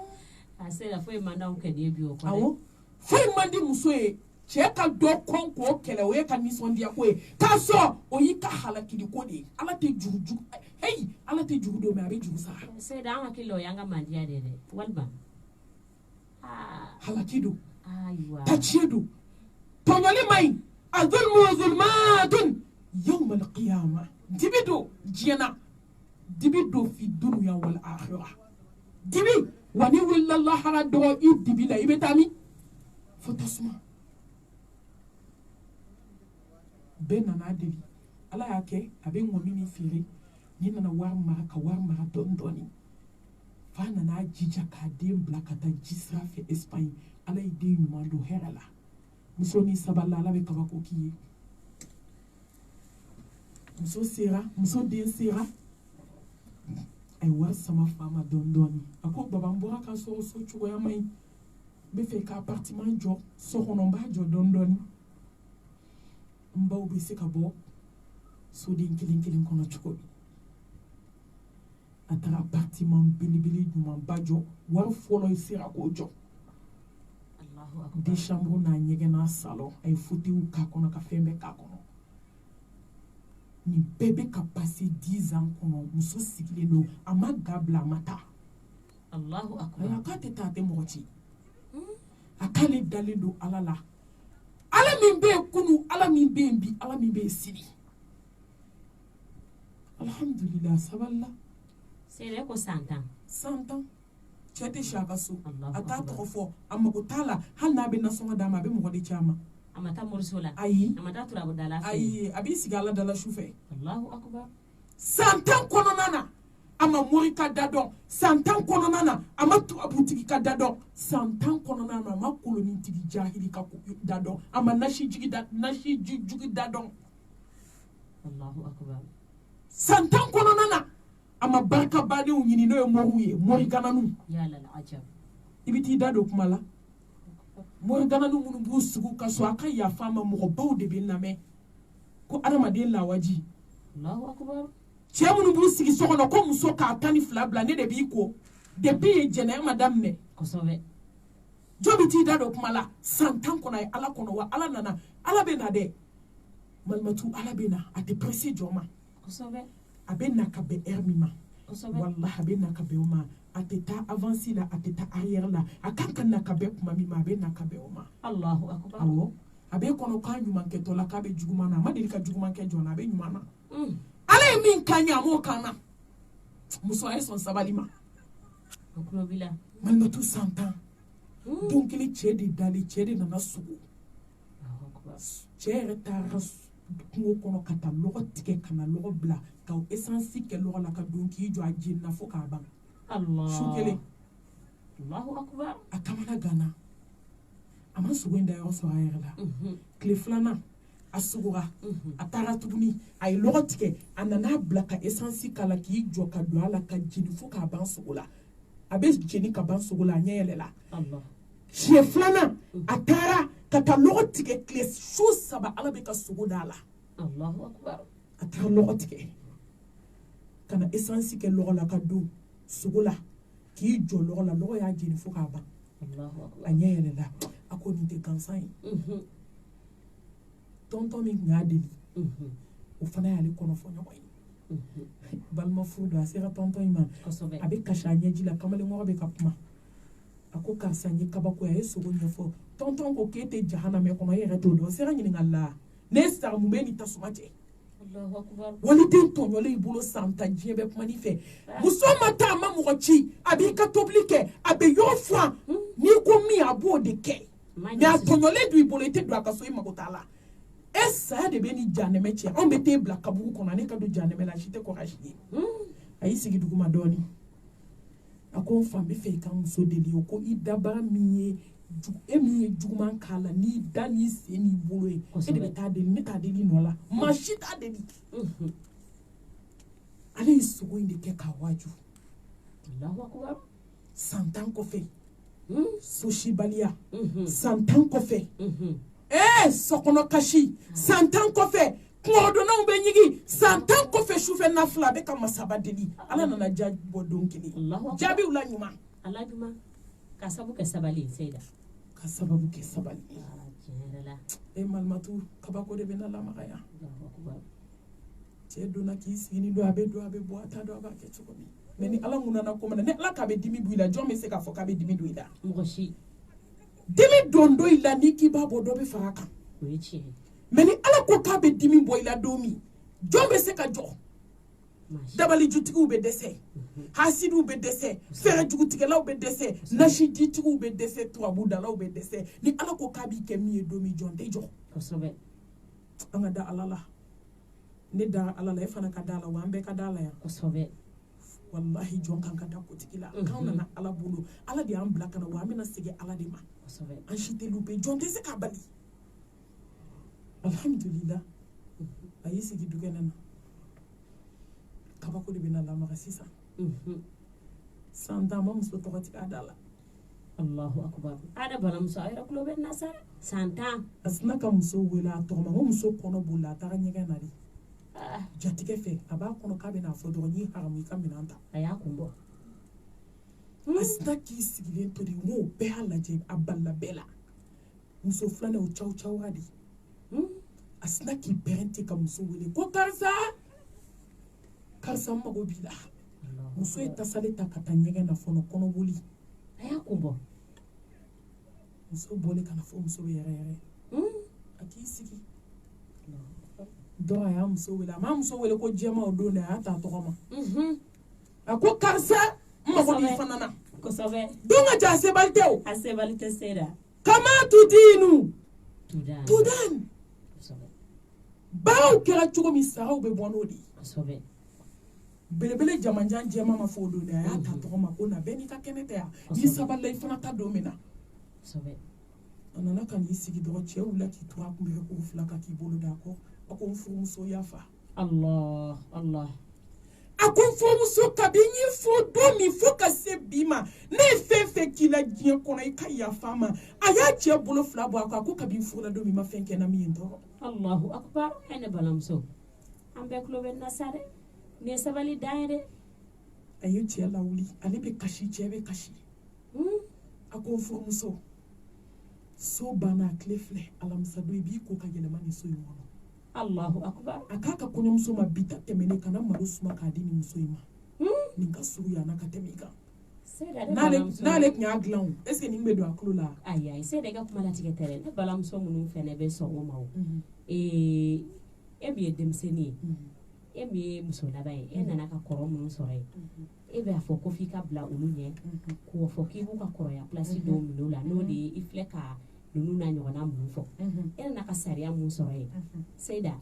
a sera foyi man d'anw kɛden bi o kɔrɔ awɔ foyi man di muso ye cɛ ka dɔ kɔn k'o kɛlɛ o ye ka nisɔndiya ko ye k'a sɔrɔ o y'i ka halakili ko de ye ala tɛ jugu heyi ala tɛ jugu don mais a bɛ jugu sara Seyda an hakili la o y'an ka mandiya de dɛ walima halaki don ayiwa taciye don tɔɲɔli man ɲi azulmu zulmatun yawma alqiyama dibi don diɲɛ na dibi don fi dunuya wal akhira dibi wa ni wulila lahara dɔgɔ i dibi la i bɛ taa min fo tasuma bɛɛ nana deli ala y'a kɛ a bɛ ŋɔmi ni feere ni nana wari mara ka wari mara dɔɔni dɔɔni fa nana jija k'a den bila ka taa ji sira fɛ Espagne ala ye den ɲuman don hɛrɛ la muso ni sabalila ala bɛ kabako k'i ye muso den sera a ye wari sama fa ma dɔɔni dɔɔni a ko baba n bɔra ka sɔrɔ so cogoya man ɲi n bɛ fɛ ka apartment jɔ so kɔnɔ n b'a jɔ dɔɔni dɔɔni n baw bɛ se ka bɔ soden kelen kelen kɔnɔ cogo min a taara apartment belebele ɲumanba jɔ wari fɔlɔ sera k'o jɔ deux chambres n'a ɲɛgɛn n'a salon a ye fauteuil k'a kɔnɔ ka fɛn bɛɛ k'a kɔnɔ ni bébé ka passé 10 ans kɔnɔ muso sigilen don a ma ga bila a ma taa Allahu a akbar k'a tɛ taa a tɛ mɔgɔ ci a k'ale dalen don ala la ala min bɛ yen kunu ala min bɛ yen bi ala min bɛ yen sini alhamdulillah sabalila sele ko santan 100 ans cɛ tɛ si a ka so Allahu a t'a akbar. tɔgɔ fɔ a mago t'a la hali n'a bɛ nasɔngɔ d'a ma a bɛ mɔgɔ de ci a ma amata mursola ayi amata turabu dala fe ayi a b'i sigi ala dala su fɛ Allahu akbar 100 ans kɔnɔna na a ma mori ka da dɔn 100 ans kɔnɔna na a ma turabutigi ka da dɔn 100 ans kɔnɔna na a ma kolonitigi jahili ka da dɔn a ma nasijigi da dɔn Allahu akbar 100 ans kɔnɔna na a ma barikabadenw ɲini n'o ye moriw ye morigananu ya lal ajab i bɛ t'i da don kuma la morigananu minnu b'u sigi ka so a ka yafa ma mɔgɔbaw de bɛ lamɛn ko adamaden lawaji Allahu akbar cɛ minnu b'u sigi so kɔnɔ ko muso k'a 12 bila ne de b'i ko depuis jɛnɛya ma daminɛ kosɛbɛ jɔn bɛ t'i da don kuma la 100 ans kɔnɔ a ye ala kɔnɔ wa ala nana ala bɛ na dɛ malimatu ala bɛ na a tɛ presse jɔn ma kosɛbɛ a bɛ na ka bɛn heure min ma kosɛbɛ wallahi a bɛ na ka bɛn o ma a tɛ taa avance la a tɛ taa arrière la a kan ka na ka bɛn kuma min ma a bɛ na ka bɛn o ma Allahu akbar awɔ a bɛ kɔnɔ k'a ɲuman kɛtɔ la k'a bɛ juguman na a ma deli ka juguman kɛ jɔn na a bɛ ɲuman na ala ye min kan ye a m'o kan na muso a ye sɔn sabali ma akulobila malimatu 100 ans don kelen cɛ de dalen cɛ de nana sogo Allahu akbar cɛ yɛrɛ taara kungo kɔnɔ ka taa lɔgɔ tigɛ ka na lɔgɔ bila ka essence kɛ lɔgɔ la ka don k'i jɔ a jenina fo k'a ban Allah su kelen Allahu akbar a kamana gana a ma sogo in dayɔrɔ sɔrɔ a yɛrɛ la tile filanan a sogora a taara tuguni a ye lɔgɔ tigɛ a nana bila ka essence k'a la k'i jɔ ka don a la ka jeni fo k'a ban sogo la a bɛ jeni ka ban sogo la a ɲɛ yɛlɛla Allah siɲɛ filanan a taara ka taa lɔgɔ tigɛ tile su 3 ala bɛ ka sogo d'a la Allahu akbar a taara lɔgɔ tigɛ ka na essence kɛ lɔgɔ la ka don sogo la k'i jɔ lɔgɔ la lɔgɔ y'a jeni fo k'a ban Allahu akbar a ɲɛ yɛlɛla a ko nin tɛ gansan ye tɔntɔn min tun y'a deli o fana y'ale kɔnɔfɔ ɲɔgɔn ye balima furu don a sera tɔntɔn in ma kosɛbɛ a bɛ kasi a ɲɛji la kamalenkɔrɔ bɛ ka kuma a ko karisa n ye kabako ye a ye sogo ɲɛfɔ tɔntɔn ko k'e tɛ jahanamɛ kɔnɔ e yɛrɛ t'o dɔn o sera ɲininkali la ne sara mun bɛ ni tasuma cɛ Allahu akbar waliden tɔɲɔlen y'i bolo san tan diɲɛ bɛ kuma n'i fɛ muso ma taa a ma mɔgɔ ci a b'i ka tobili kɛ a bɛ yɔrɔ furan n'i ko min a b'o de kɛ mɛ a tɔɲɔlen don i bolo i tɛ don a ka so i mago t'a la e saya de bɛ ni janɛmɛ cɛ anw bɛ t'e bila kaburu kɔnɔ ne ka don janɛmɛ la si tɛ kɔ ka si ye a y'i sigi duguma dɔɔnin a ko n fa n bɛ fɛ i ka muso deli o ko i dabaga min ye e min ye juguman k'a la n'i da n'i sen n'i bolo ye e de bɛ taa deli ne t'a deli nɔ la maa si t'a deli ale ye sogo in de kɛ k'a waju Allahu akbar 100 ans kɔfɛ sosibaliya 100 ans kɔfɛ sɔkɔnɔ kasi 100 ans kɔfɛ kungorodonnaw bɛ ɲigi 100 ans kɔfɛ sufɛ nafila a bɛ ka masaba deli ala nana jaabi bɔ don kelen jaabiw la ɲuman ala juma ka sabu kɛ sabali Seyda ka sababu kɛ sabali tiɲɛ yɛrɛ la malimatu kabako de bɛ na lamagaya Allahu akbar cɛ donna k'i sigi ni don a bɛ bɔ a t'a dɔn a b'a kɛ cogo min mɛ ni ala ŋunana ko min na ni ala k'a bɛ dimi don i la jɔn bɛ se k'a fɔ k'a bɛ dimi don i la mɔgɔ si dimi don i la n'i k'i b'a bɔ dɔ bɛ fara a kan o ye tiɲɛ mɛ ni ala ko k'a bɛ dimi bɔ i la don min jɔn bɛ se ka jɔ dabalijutigiw bɛ dɛsɛ hasidiw bɛ dɛsɛ fɛrɛjugutigɛlaw bɛ dɛsɛ nasijitigiw bɛ dɛsɛ turabudalaw bɛ dɛsɛ ni ala ko k'a b'i kɛ min ye don min jɔn tɛ jɔ kosɛbɛ an ka da ala la ne da ala la e fana ka da la wa an bɛɛ ka da la yan kosɛbɛ wallahi jɔn kan ka da kotigi la k'an nana ala bolo ala de y'an bila ka na wa an bɛna segin ala de ma kosɛbɛ an si tɛ lupe jɔn tɛ se k'a bali alhamdulillah a y'i sigi dukɛnɛ na kabako de bɛna lamaga sisan 100 ans ma muso tɔgɔ tigɛ a da la Allahu akbar ada balamuso a yɛrɛ kulo bɛ nasara 100 ans a sina ka muso wele a tɔgɔ ma ko muso kɔnɔ bolila a taara ɲɛgɛn na de jatigɛ fɛ a b'a kɔnɔ k'a bɛna fɔ dɔrɔn n'i haramu i ka minɛn ta a y'a kun bɔ a sina k'i sigilen to de n k'o bɛɛ y'a lajɛ a balila bɛɛ la muso filanan o caw cawra de a sina k'i pɛrɛn ka muso wele ko karisa mago b'i la muso ye tasale ta ka taa ɲɛgɛn na fɔlɔ kɔnɔboli a y'a ko bɔ muso bɔlen ka na fɔ muso bɛ yɛrɛ a k'i sigi dɔw a y'a muso wele a m'a muso wele ko jɛma o don dɛ a y'a ta tɔgɔ ma a ko karisa mago b'i fana na kosɛbɛ don ka ja a sebali tɛ o a sebali tɛ se da kama tudinu tudan kosɛbɛ baaraw kɛra cogo min sagaw bɛ bɔ n'o de ye kosɛbɛ belebele jamanjan jɛma ma fɔ o don dɛ a y'a ta tɔgɔ ma ko na bɛɛ n'i ka kɛnɛ tɛ yan n'i sabalila i fana ta don min na kosɛbɛ a nana ka n'i sigi dɔrɔn cɛ wulila k'i to a kunbɛ k'u fila ka k'i bolo da a kɔ a ko n furumuso yafa Allah a ko n furumuso kabini n y'i furu don min fo ka se bi ma ne ye fɛn fɛn k'i la diɲɛ kɔnɔ i ka yafa a ma a y'a cɛ bolo fila bɔ a kɔ a ko kabini n furula don min ma fɛn kɛ n na min ye n tɔɔrɔ Allahu akbar ai ne balamuso an bɛɛ tulo bɛ na sa dɛ nin ye sabali dan ye dɛ a ye cɛ lawuli ale bɛ kasi cɛ bɛ kasi a ko n furumuso so banna a tile filɛ alamisadon i b'i ko ka yɛlɛma nin so in kɔnɔ Allahu akbar a k'a ka kɔɲɔmuso ma bi ta tɛmɛnen kana malo suma k'a di nin muso in ma nin ka surunya n'a ka tɛmɛ i kan n'ale tun y'a dilan o est ce que nin bɛ don a tulo la ayi se de ka kuma latigɛ tɛ dɛ ne balamuso minnu fɛnɛ bɛ sɔn o ma o e min ye denmisɛnnin ye e min ye muso laban ye e nana ka kɔrɔ minnu sɔrɔ yen e b'a fɔ ko f'i ka bila olu ɲɛ k'o fɔ k'i b'u ka kɔrɔya place dɔw minɛ o la n'o de ye i filɛ ka ninnu n'a ɲɔgɔnna minnu fɔ e nana ka sariya mun sɔrɔ yen Seyida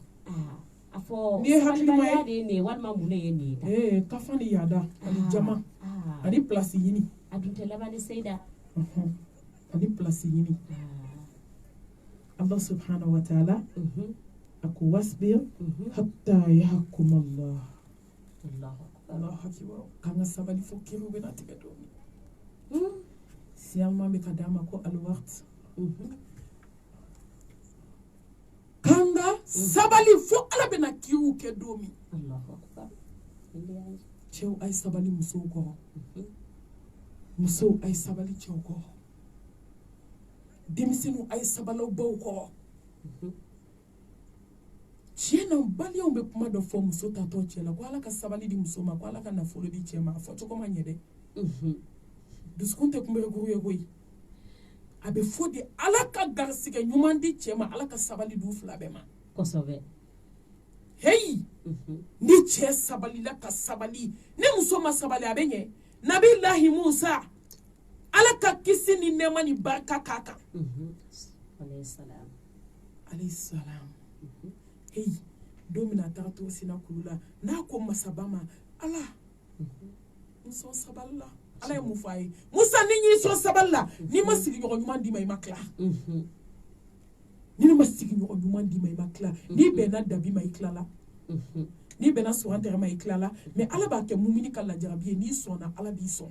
a fɔ sabalibaliya de ye nin ye walima mun de ye nin ye ta kafa ni yaada ani jama ani place ɲini a dun tɛ laban ni Seyida ani place ɲini Allah subhanahu wa ta'ala a ko wasbir hatta yahkum Allah Allahu akbar k'an ka sabali fo kiriw bɛna tigɛ don min siyama bɛ ka d'a ma ko alwaqt kanga sabali fo ala bɛna kiriw kɛ don min cɛw a ye sabali musow kɔrɔ musow a ye sabali cɛw kɔrɔ denmisɛnninw a ye sabali baw kɔrɔ tiɲɛ na baliyaw bɛ kuma dɔ fɔ muso tatɔ cɛ la ko ala ka sabali di muso ma ko ala ka nafolo di cɛ ma a fɔ cogo ma ɲɛ dɛ dusukun tɛ kunbɛkuru ye koyi a bɛ fɔ de ala ka garisigɛ ɲuman di cɛ ma ala ka sabali di u fila bɛɛ ma kosɛbɛ heyi ni cɛ sabalila ka sabali ni muso ma sabali a bɛ ɲɛ nabilahi musa ala ka kisi ni nɛɛma ni barika k'a kan alayhi salam heyi don min a taga to sina kulu la n'a ko masaba ma ala n sɔn sabali la ala ye mun fɔ a ye musa ni y'i sɔn sabali la n'i ma sigiɲɔgɔn ɲuman d'i ma i ma tila ni ma sigiɲɔgɔn ɲuman d'i ma i ma tila n'i bɛnna dabi ma i tilala n'i bɛnna sɔn tɛgɛ ma i tilala mɛ ala b'a kɛ mumini ka lajarabi ye n'i sɔnna ala b'i sɔn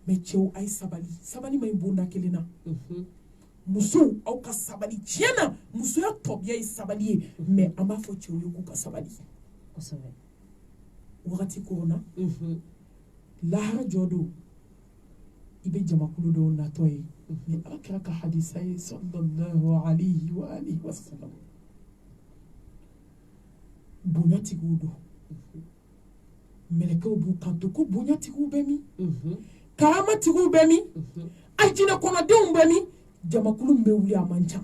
mɛ cɛw a ye sabali sabali ma ɲi bonda kelen na musow aw ka sabali tiɲɛ na musoya tɔbiya ye sabali ye mɛ an b'a fɔ cɛw ye k'u ka sabali wagati korona lahara jɔ don i bɛ jamakulu dɔw natɔ ye ni ala kɛra ka hadisa ye sallallahu alayhi wa alihi wa sallam bonyatigiw don mɛlɛkɛw b'u kanto ko bonyatigiw bɛ min karamatigiw bɛ min ajinɛ kɔnɔdenw bɛ min jamakulu min bɛ wuli a man ca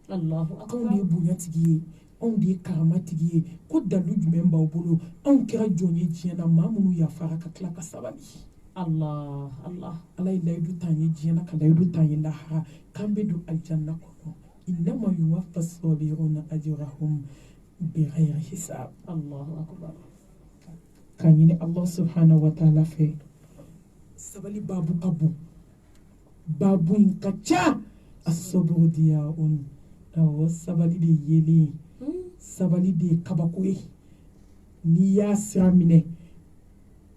anw de ye bonyatigi ye anw de ye karamatigi ye ko dalu jumɛn b'aw bolo anw kɛra jɔn ye diɲɛ na maa minnu yafara ka tila ka sabali ala ye layidu t'an ye diɲɛ na ka layidu t'an ye lahara k'an bɛ don alijanna kɔnɔ innama yuwaffa sabiruna ajrahum bighayri hisab k'a ɲini Allah subhanahu wa ta'ala fɛ sabali babu ka bon babu in ka ca asoburu diyaun awɔ sabali de yelen sabali de ye kabako ye n'i y'a sira minɛ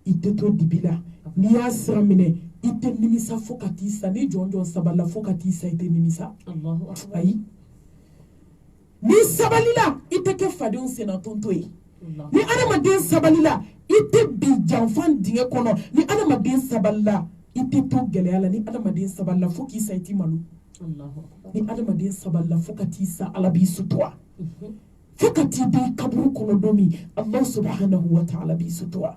i tɛ to dibi la n'i y'a sira minɛ i tɛ nimisa fo ka t'i sa ni jɔn sabalila fo ka t'i sa i tɛ nimisa ayi ni sabalila i tɛ kɛ fadenw senna tonto ye ni adamaden sabalila i tɛ bi janfan dingɛ kɔnɔ ni adamaden sabalila i tɛ to gɛlɛya la ni adamaden sabalila fo k'i sa i t'i malo ni adamaden sabalila fo ka t'i sa ala b'i sutura fo ka t'i da i kaburu kɔnɔ don min allah subhanahu wa ta'ala b'i sutura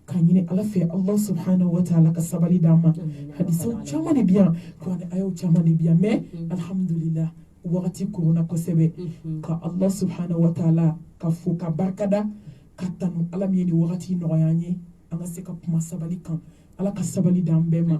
k'a ɲini ala fɛ allah subhanahu wa ta'ala ka sabali d'an ma hadisaw caman de bi yan kuranɛ ayaw caman de bi yan mais alhamdulillah wagati korona kosɛbɛ ka allah subhanahu wa ta'ala ka fo ka barikada ka tanu ala min ye ni wagati nɔgɔya an ye an ka se ka kuma sabali kan ala ka sabali d'an bɛɛ ma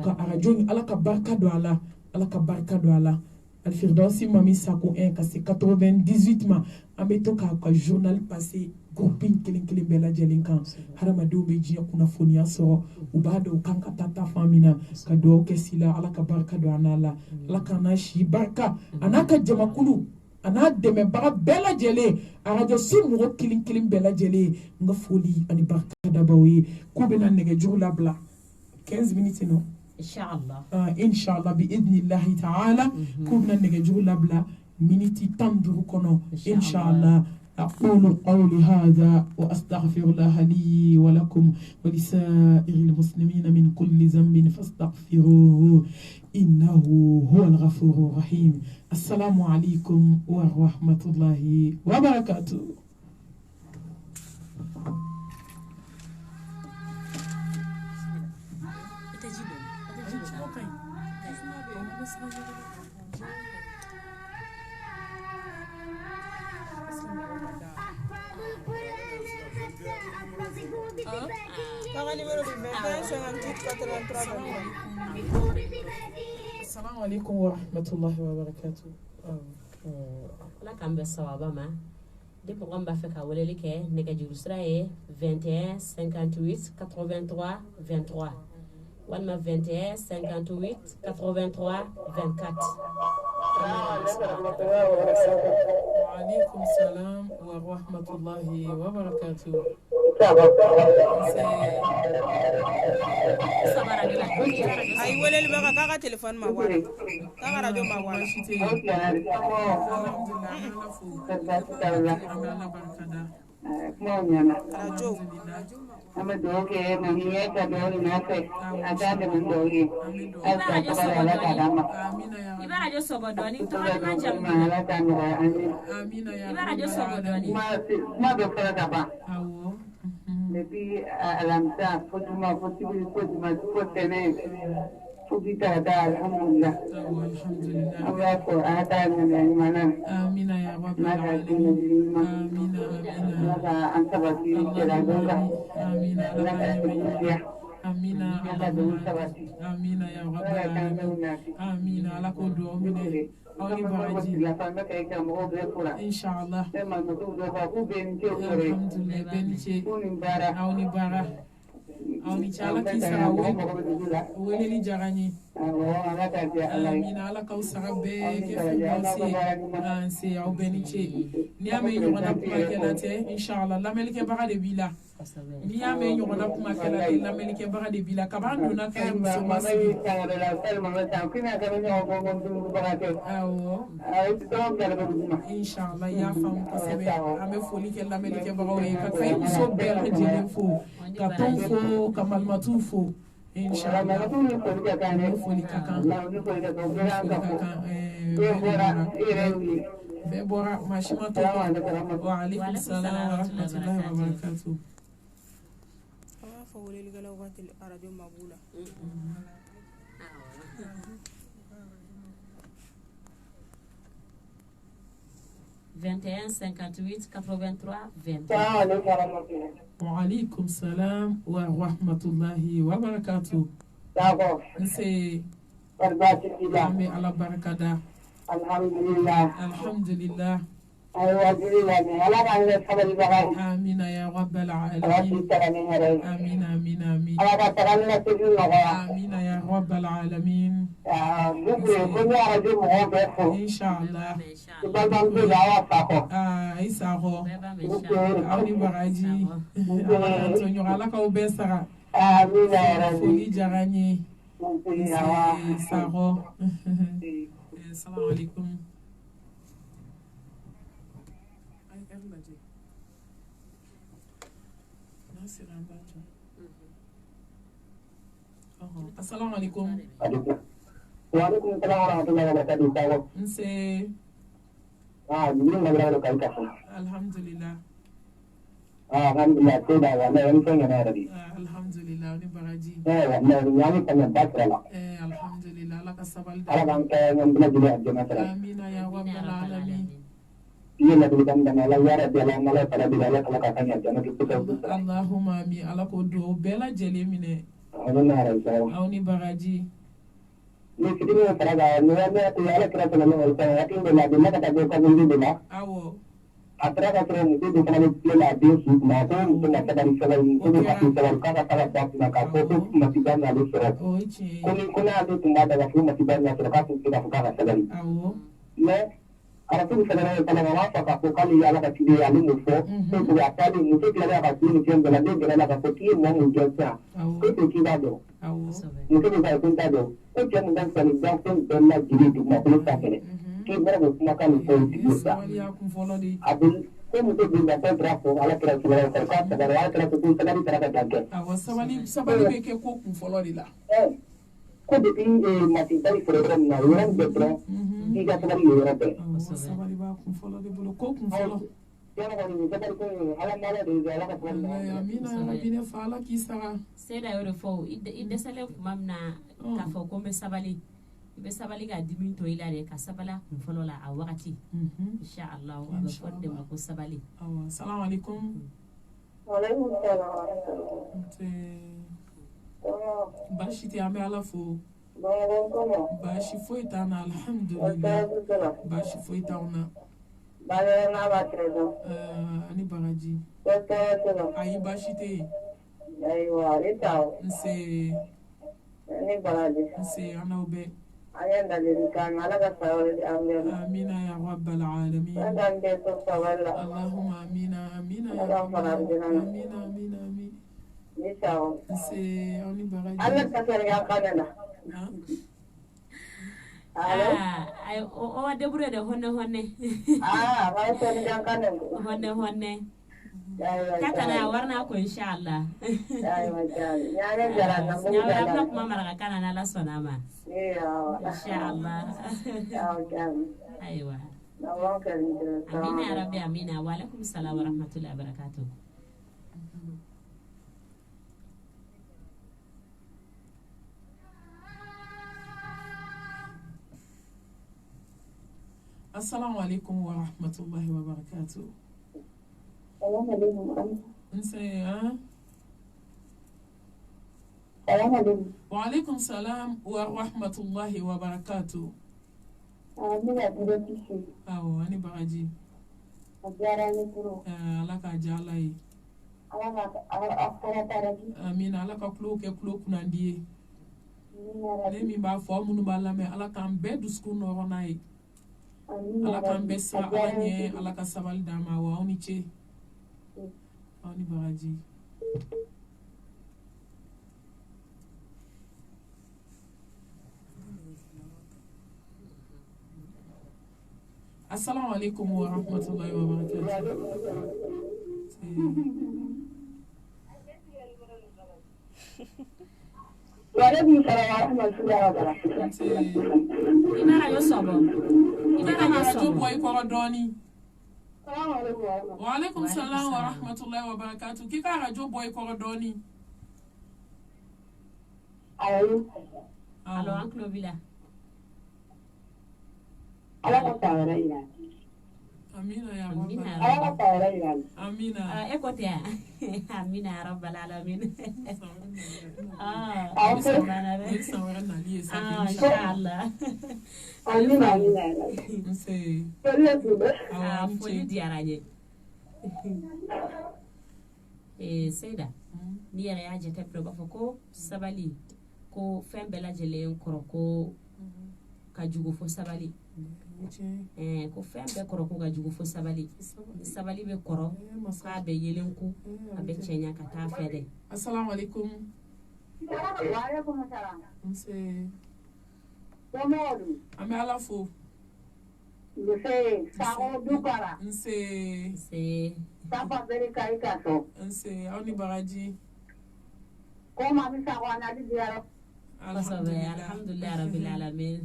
ka arajo ni ala ka barika don a la ala ka barika don a la alfirdausi mami sako 1 ka se 98 ma an bɛ to k'a ka journal passé grouping kelen kelen bɛɛ lajɛlen kan hadamadenw bɛ diɲɛ kunnafoniya sɔrɔ u b'a dɔn u kan ka taa fan min na ka dugawu kɛ si la ala ka barika don a n'a la ala ka n'a si barika a n'a ka jamakulu a n'a dɛmɛbaga bɛɛ lajɛlen arajo si mɔgɔ kelen kelen bɛɛ lajɛlen n ka foli ani barika dabaw ye k'u bɛna nɛgɛjuru labila 15 minutes nɔ inshallah bi idnillahi ta'ala k'u bɛna nɛgɛjuru labila miniti 15 kɔnɔ inshallah أقول قولي هذا وأستغفر الله لي ولكم ولسائر المسلمين من كل ذنب فاستغفروه إنه هو الغفور الرحيم السلام عليكم ورحمة الله وبركاته السلام عليكم ورحمة الله وبركاته. Ala k'an bɛ sababa ma de mɔgɔ min b'a fɛ ka weleli kɛ nɛgɛjuru sira ye 21 58 83 23 walima 21 58 83 24. وعليكم السلام ورحمة الله وبركاته. Ay weleli baka kaka telefon ma wala kaka radio ma wala radio Ama doge mamiye ka dole na kai ada da mun doge aka ta ala ka dama Ibara jo sobo doni to ma jam ala ka ni amina ya Ibara jo sobo doni ma do fara da ba depuis alamta fotuma possible fotuma fotene fotita da alhamdulillah Allah ko ada ni mana amina ya rabbal alamin amina maka anta basi kira donga amina amina amina ya rabbal alamin amina ala ko do mine awni baraji la femme kay ka mo be fura inshallah ma no do ba ku be ni ke alhamdulillah benche awni bara awni chala kisa wele ni jarani amina ala ka usara be ke fidanse aw benche ni ame nyona kuma kelate inshallah la melike bara de bila ni ame nyona kuma kelate la melike bara de bila kabando na kay musumasi awo inshallah ya fam ko sebe ame foli ke la melike bara we ka kay muso be la jelen fo ka ton fo ka malmatu fo inshallah foli kakan bebora mashima to wa alaikum salam wa rahmatullahi wa barakatuh fa weleli gala wati radio mabula 21 58 83 20. وعليكم السلام ورحمة الله وبركاته. نسي أمي على بركة. الحمد لله. آمين يا رب العالمين. آمين آمين آمين. آمين يا رب العالمين. إن شاء الله. إسحاق. أوني براجي. أنتوني على كوبسرا. فولي جراني. إسحاق. السلام عليكم. Assalamu alaikum. Waalaikum salam warahmatullahi wabarakatuh. Nse. Jibril Nagrado Kalkafu. Alhamdulillah. Alhamdulillah, Seda, wala yan sa nga narabi. Alhamdulillah, ni baraji. Wala yan sa nga batrala. Alhamdulillah, ala kasabal da. Ala bang kaya ng binagili at jamatara. Amina ya rabbal alamin. Iya na bilikan dan ala ya rabbi ala mala para bilala kala kakanya jangan kita tahu. Allahumma amin. Ala ko do bela jeli mine. Amin ya rabbi. Awni baraji. Ni kiti ni faraga ni ya tu ala kira tu namu alsa yakin bela bela kata go ka mundi bela. Awo. Atra ka tu mundi di kana bela di su na tu mundi na kada di sala ni tu ka sala ka kala bak na ka tu mati ban na lu sura. Oichi. Kuna adu tumba da ku mati ban na sura ka tu ka ka sala. Awo. Ne Arabu sebenarnya kalau masa aku kali ala ka tidi ala mufo tu ya kali mutu kala ka tidi ni bela de bela ka tu mo mu jasa. Itu kita do. Awo. Mutu ka kunta do. Itu yang dan kali dan bela jiri di mo ku ta kene. Ki bera ko makan ko ti ta. Ya kun follow di. Abul ko mutu bin da ta drafo ala kira kira ka ka da ala kira ku ta dari tara ka dagge. Awo sabali be ke ko kun follow di la. Ko depuis mati dari program na yoran betro diga sabali yoran be. Sabali ba kun follow di bolo ko kun follow. Yana ko ni sabali ko ala mala de ala ka program. Amina rabina fala ki sara. Seda yoro fo ide sale mamna ka fo ko be sabali. Be sabali ga dimin to ila ne ka sabala kun follow la a wakati. Insha Allah wa be fodde ma ko sabali. Assalamu alaikum. Wa alaikum salam. Bashi ti ame ala fo. Bashi fo itana alhamdulillah. Bashi fo itana. Na ba tredo. Ani baraji. Ayi bashi te. Aiwa itao. Nse. Ni baraji. Nse ana obe. Ayanda kan ala ka sawari ambe. Amina ya rabbal alamin. Ande to sawala. Allahumma amina amina ya rabbal alamin. Amina amina amin. Nisao. Nse ani baraji. Allah ka sare ya kanana. Ay o debure de honne. Wa sare ya kanana. Honne. Katana warna ko insha Allah. Aiwa jani. Nyane jara na mu Ya jara. rabna kuma maraka kana na la sonama. Insha Allah. Aywa. Amina ya rabbi amina. Wa alaikum salam wa rahmatullahi wa barakatuh. Assalamu alaikum wa rahmatullahi wa barakatuh. Nse wa alaikum salam wa rahmatullahi wa barakatuh. Awo ani baraji. Ala ka jala yi. Amin ala ka kulo ke kulo kunandiye. Ne min b'a fɔ minnu b'a lamɛn ala k'an bɛɛ dusukun nɔrɔ n'a ye. Ala k'an bɛɛ sira ala ɲɛ ala ka sabali d'an ma wa aw ni ce. Aw ni baraji. Assalamu alaikum wa rahmatullahi wa barakatuh. Waalaikum salam warahmatullahi wabarakatuh. Ibara yo sobo. Ibara yo sobo. Boy ko doni. Assalamu Wa alaikum salam wa rahmatullahi wa barakatuh. Ki ka radio boy ko doni. alaikum. Allo anklo bila. Ala ka tawara ila. Amina ya Amina. rabbal Ala ka tawara ila. Amina. Ekote ya. Amina ya rabbal alamin. Insha Allah. Amina. Nse. Foli diyara nye. Seda ni yɛrɛ y'a jate filɛ u b'a fɔ ko sabali ko fɛn bɛɛ lajɛlen kɔrɔ ko ka jugu fo sabali. Ko fɛn bɛɛ kɔrɔ ko ka jugu fo sabali. Sabali bɛ kɔrɔ k'a bɛ yelen ku a bɛ cɛɲa ka taa fɛ dɛ. Assalamu alaikum. Waalaikum salam. Nse. Tomolu. An bɛ ala fo. Nse. Sago dukara. Nse. Nse. Sapa beri kai kaso. Nse. Aw ni baraji. Ko mami sago anali diaro. alhamdulillah rabbil alamin.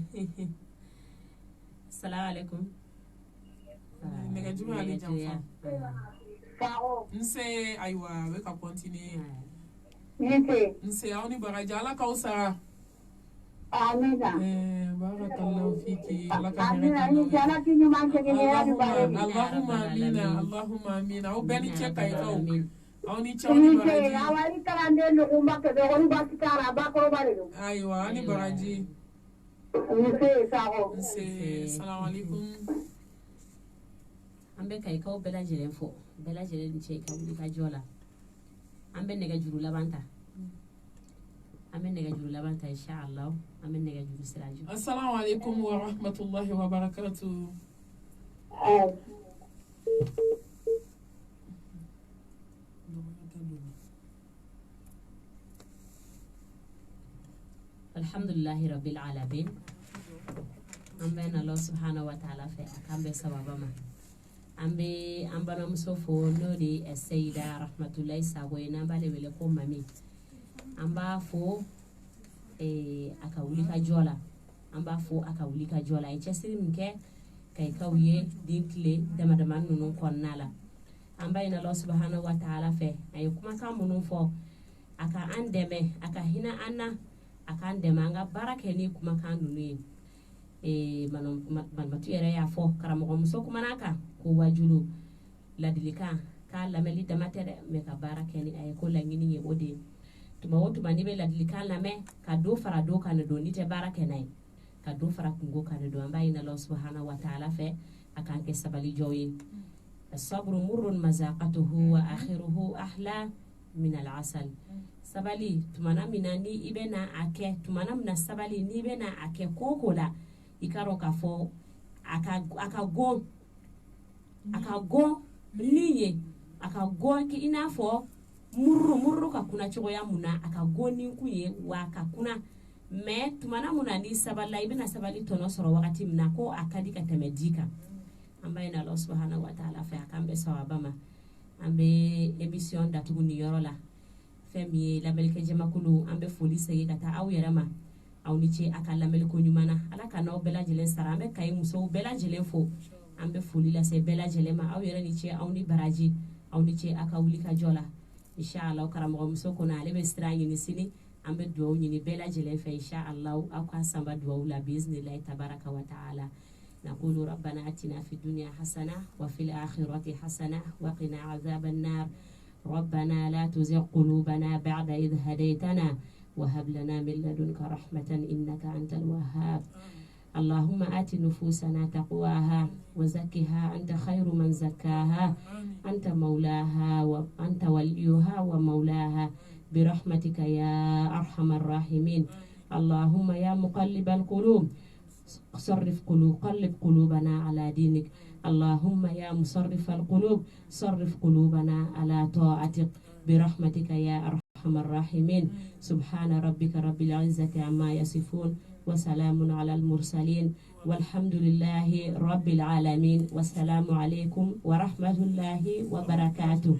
Assalamu alaikum. Nega juma ali jamfa. Nse aywa we ka continue. Nse awni baraji ala kausa. Amina. Barakallahu fiki. Allahumma amina. Allahumma amina. O beni cheka ikau. Awni chawni baraji. Awali tarande lukumba ke dogoni basikara bakoro barido. Aywa ani baraji. Nse sago. Nse assalamu alaikum. Ambe kai kaw bela jelen fo bela jelen ce ka wuli ka jola ambe nega juru labanta insha Allah ambe nega juru siraju. Assalamu alaikum wa rahmatullahi wa barakatuh. Alhamdulillahi rabbil alamin. Ambe na Allah subhanahu wa ta'ala fe akambe sababama. Ambe ambana musofo no di Sayyida Rahmatullahi Sagoye namba le wele ko mami amba fo aka wuli ka jola e chesiri mke kay kawye dinkle dama nunu konnala amba ina Allah subhanahu wa ta'ala fe ay kuma kan munun fo aka andeme aka hina anna aka andeme anga barake ni kuma kan nunu manmatu yɛrɛ y'a fɔ karamɔgɔmuso kumana kan ko wajulu ladilikan k'a lamɛnli dama tɛ dɛ mɛ ka baara kɛ ni a ye ko laɲini ye o de ye tuma o tuma n'i bɛ ladilikan lamɛn ka do fara do kan de don n'i tɛ baara kɛ n'a ye ka do fara kungo kan de don an b'a ɲini Allah subhanahu wa ta'ala fɛ a k'an kɛ sabalijɔw ye as-sabru murrun mazaqatuhu wa akhiruhu ahla min al-asal sabali tumana mina ni i bɛ na a kɛ tumana mina sabali n'i bɛ na a kɛ koko la ikaro ka fo aka go liye aka go ki ina fo murru ka kuna cogoya muna aka go ni kuye wa ka kuna me tumana muna ni sabala ibina sabali tono soro wakati muna ko akadi ka temedika ambaye na Allah subhanahu wa ta'ala fa akambe sawabama ambe emission datugu ni yorola femi la belke jemakulu ambe foli sey kata aw yerama awni ce aka lamel ko nyumana ala kana o bela jelen sara ambe kay muso bela jelen fo ambe foli la se bela jelen ma aw yere ni ce awni baraji awni ce aka wuli ka jola inshallah karamo muso ko na lebe strangi ni sini ambe duwa ni bela jelen fa inshallah aka samba duwa la biiznillah tabaraka wa taala نقول ربنا أتنا في الدنيا حسنة وفي الآخرة حسنة وقنا عذاب النار ربنا لا تزغ قلوبنا بعد إذ هديتنا وهب لنا من لدنك رحمة إنك أنت الوهاب اللهم آت نفوسنا تقواها وزكها أنت خير من زكاها أنت مولاها وأنت وليها ومولاها برحمتك يا أرحم الراحمين اللهم يا مقلب القلوب قلب قلوبنا على دينك اللهم يا مصرف القلوب صرف قلوبنا على طاعتك برحمتك يا أرحم الراحمين سبحان ربك رب العزة عما يصفون وسلام على المرسلين والحمد لله رب العالمين والسلام عليكم ورحمة الله وبركاته.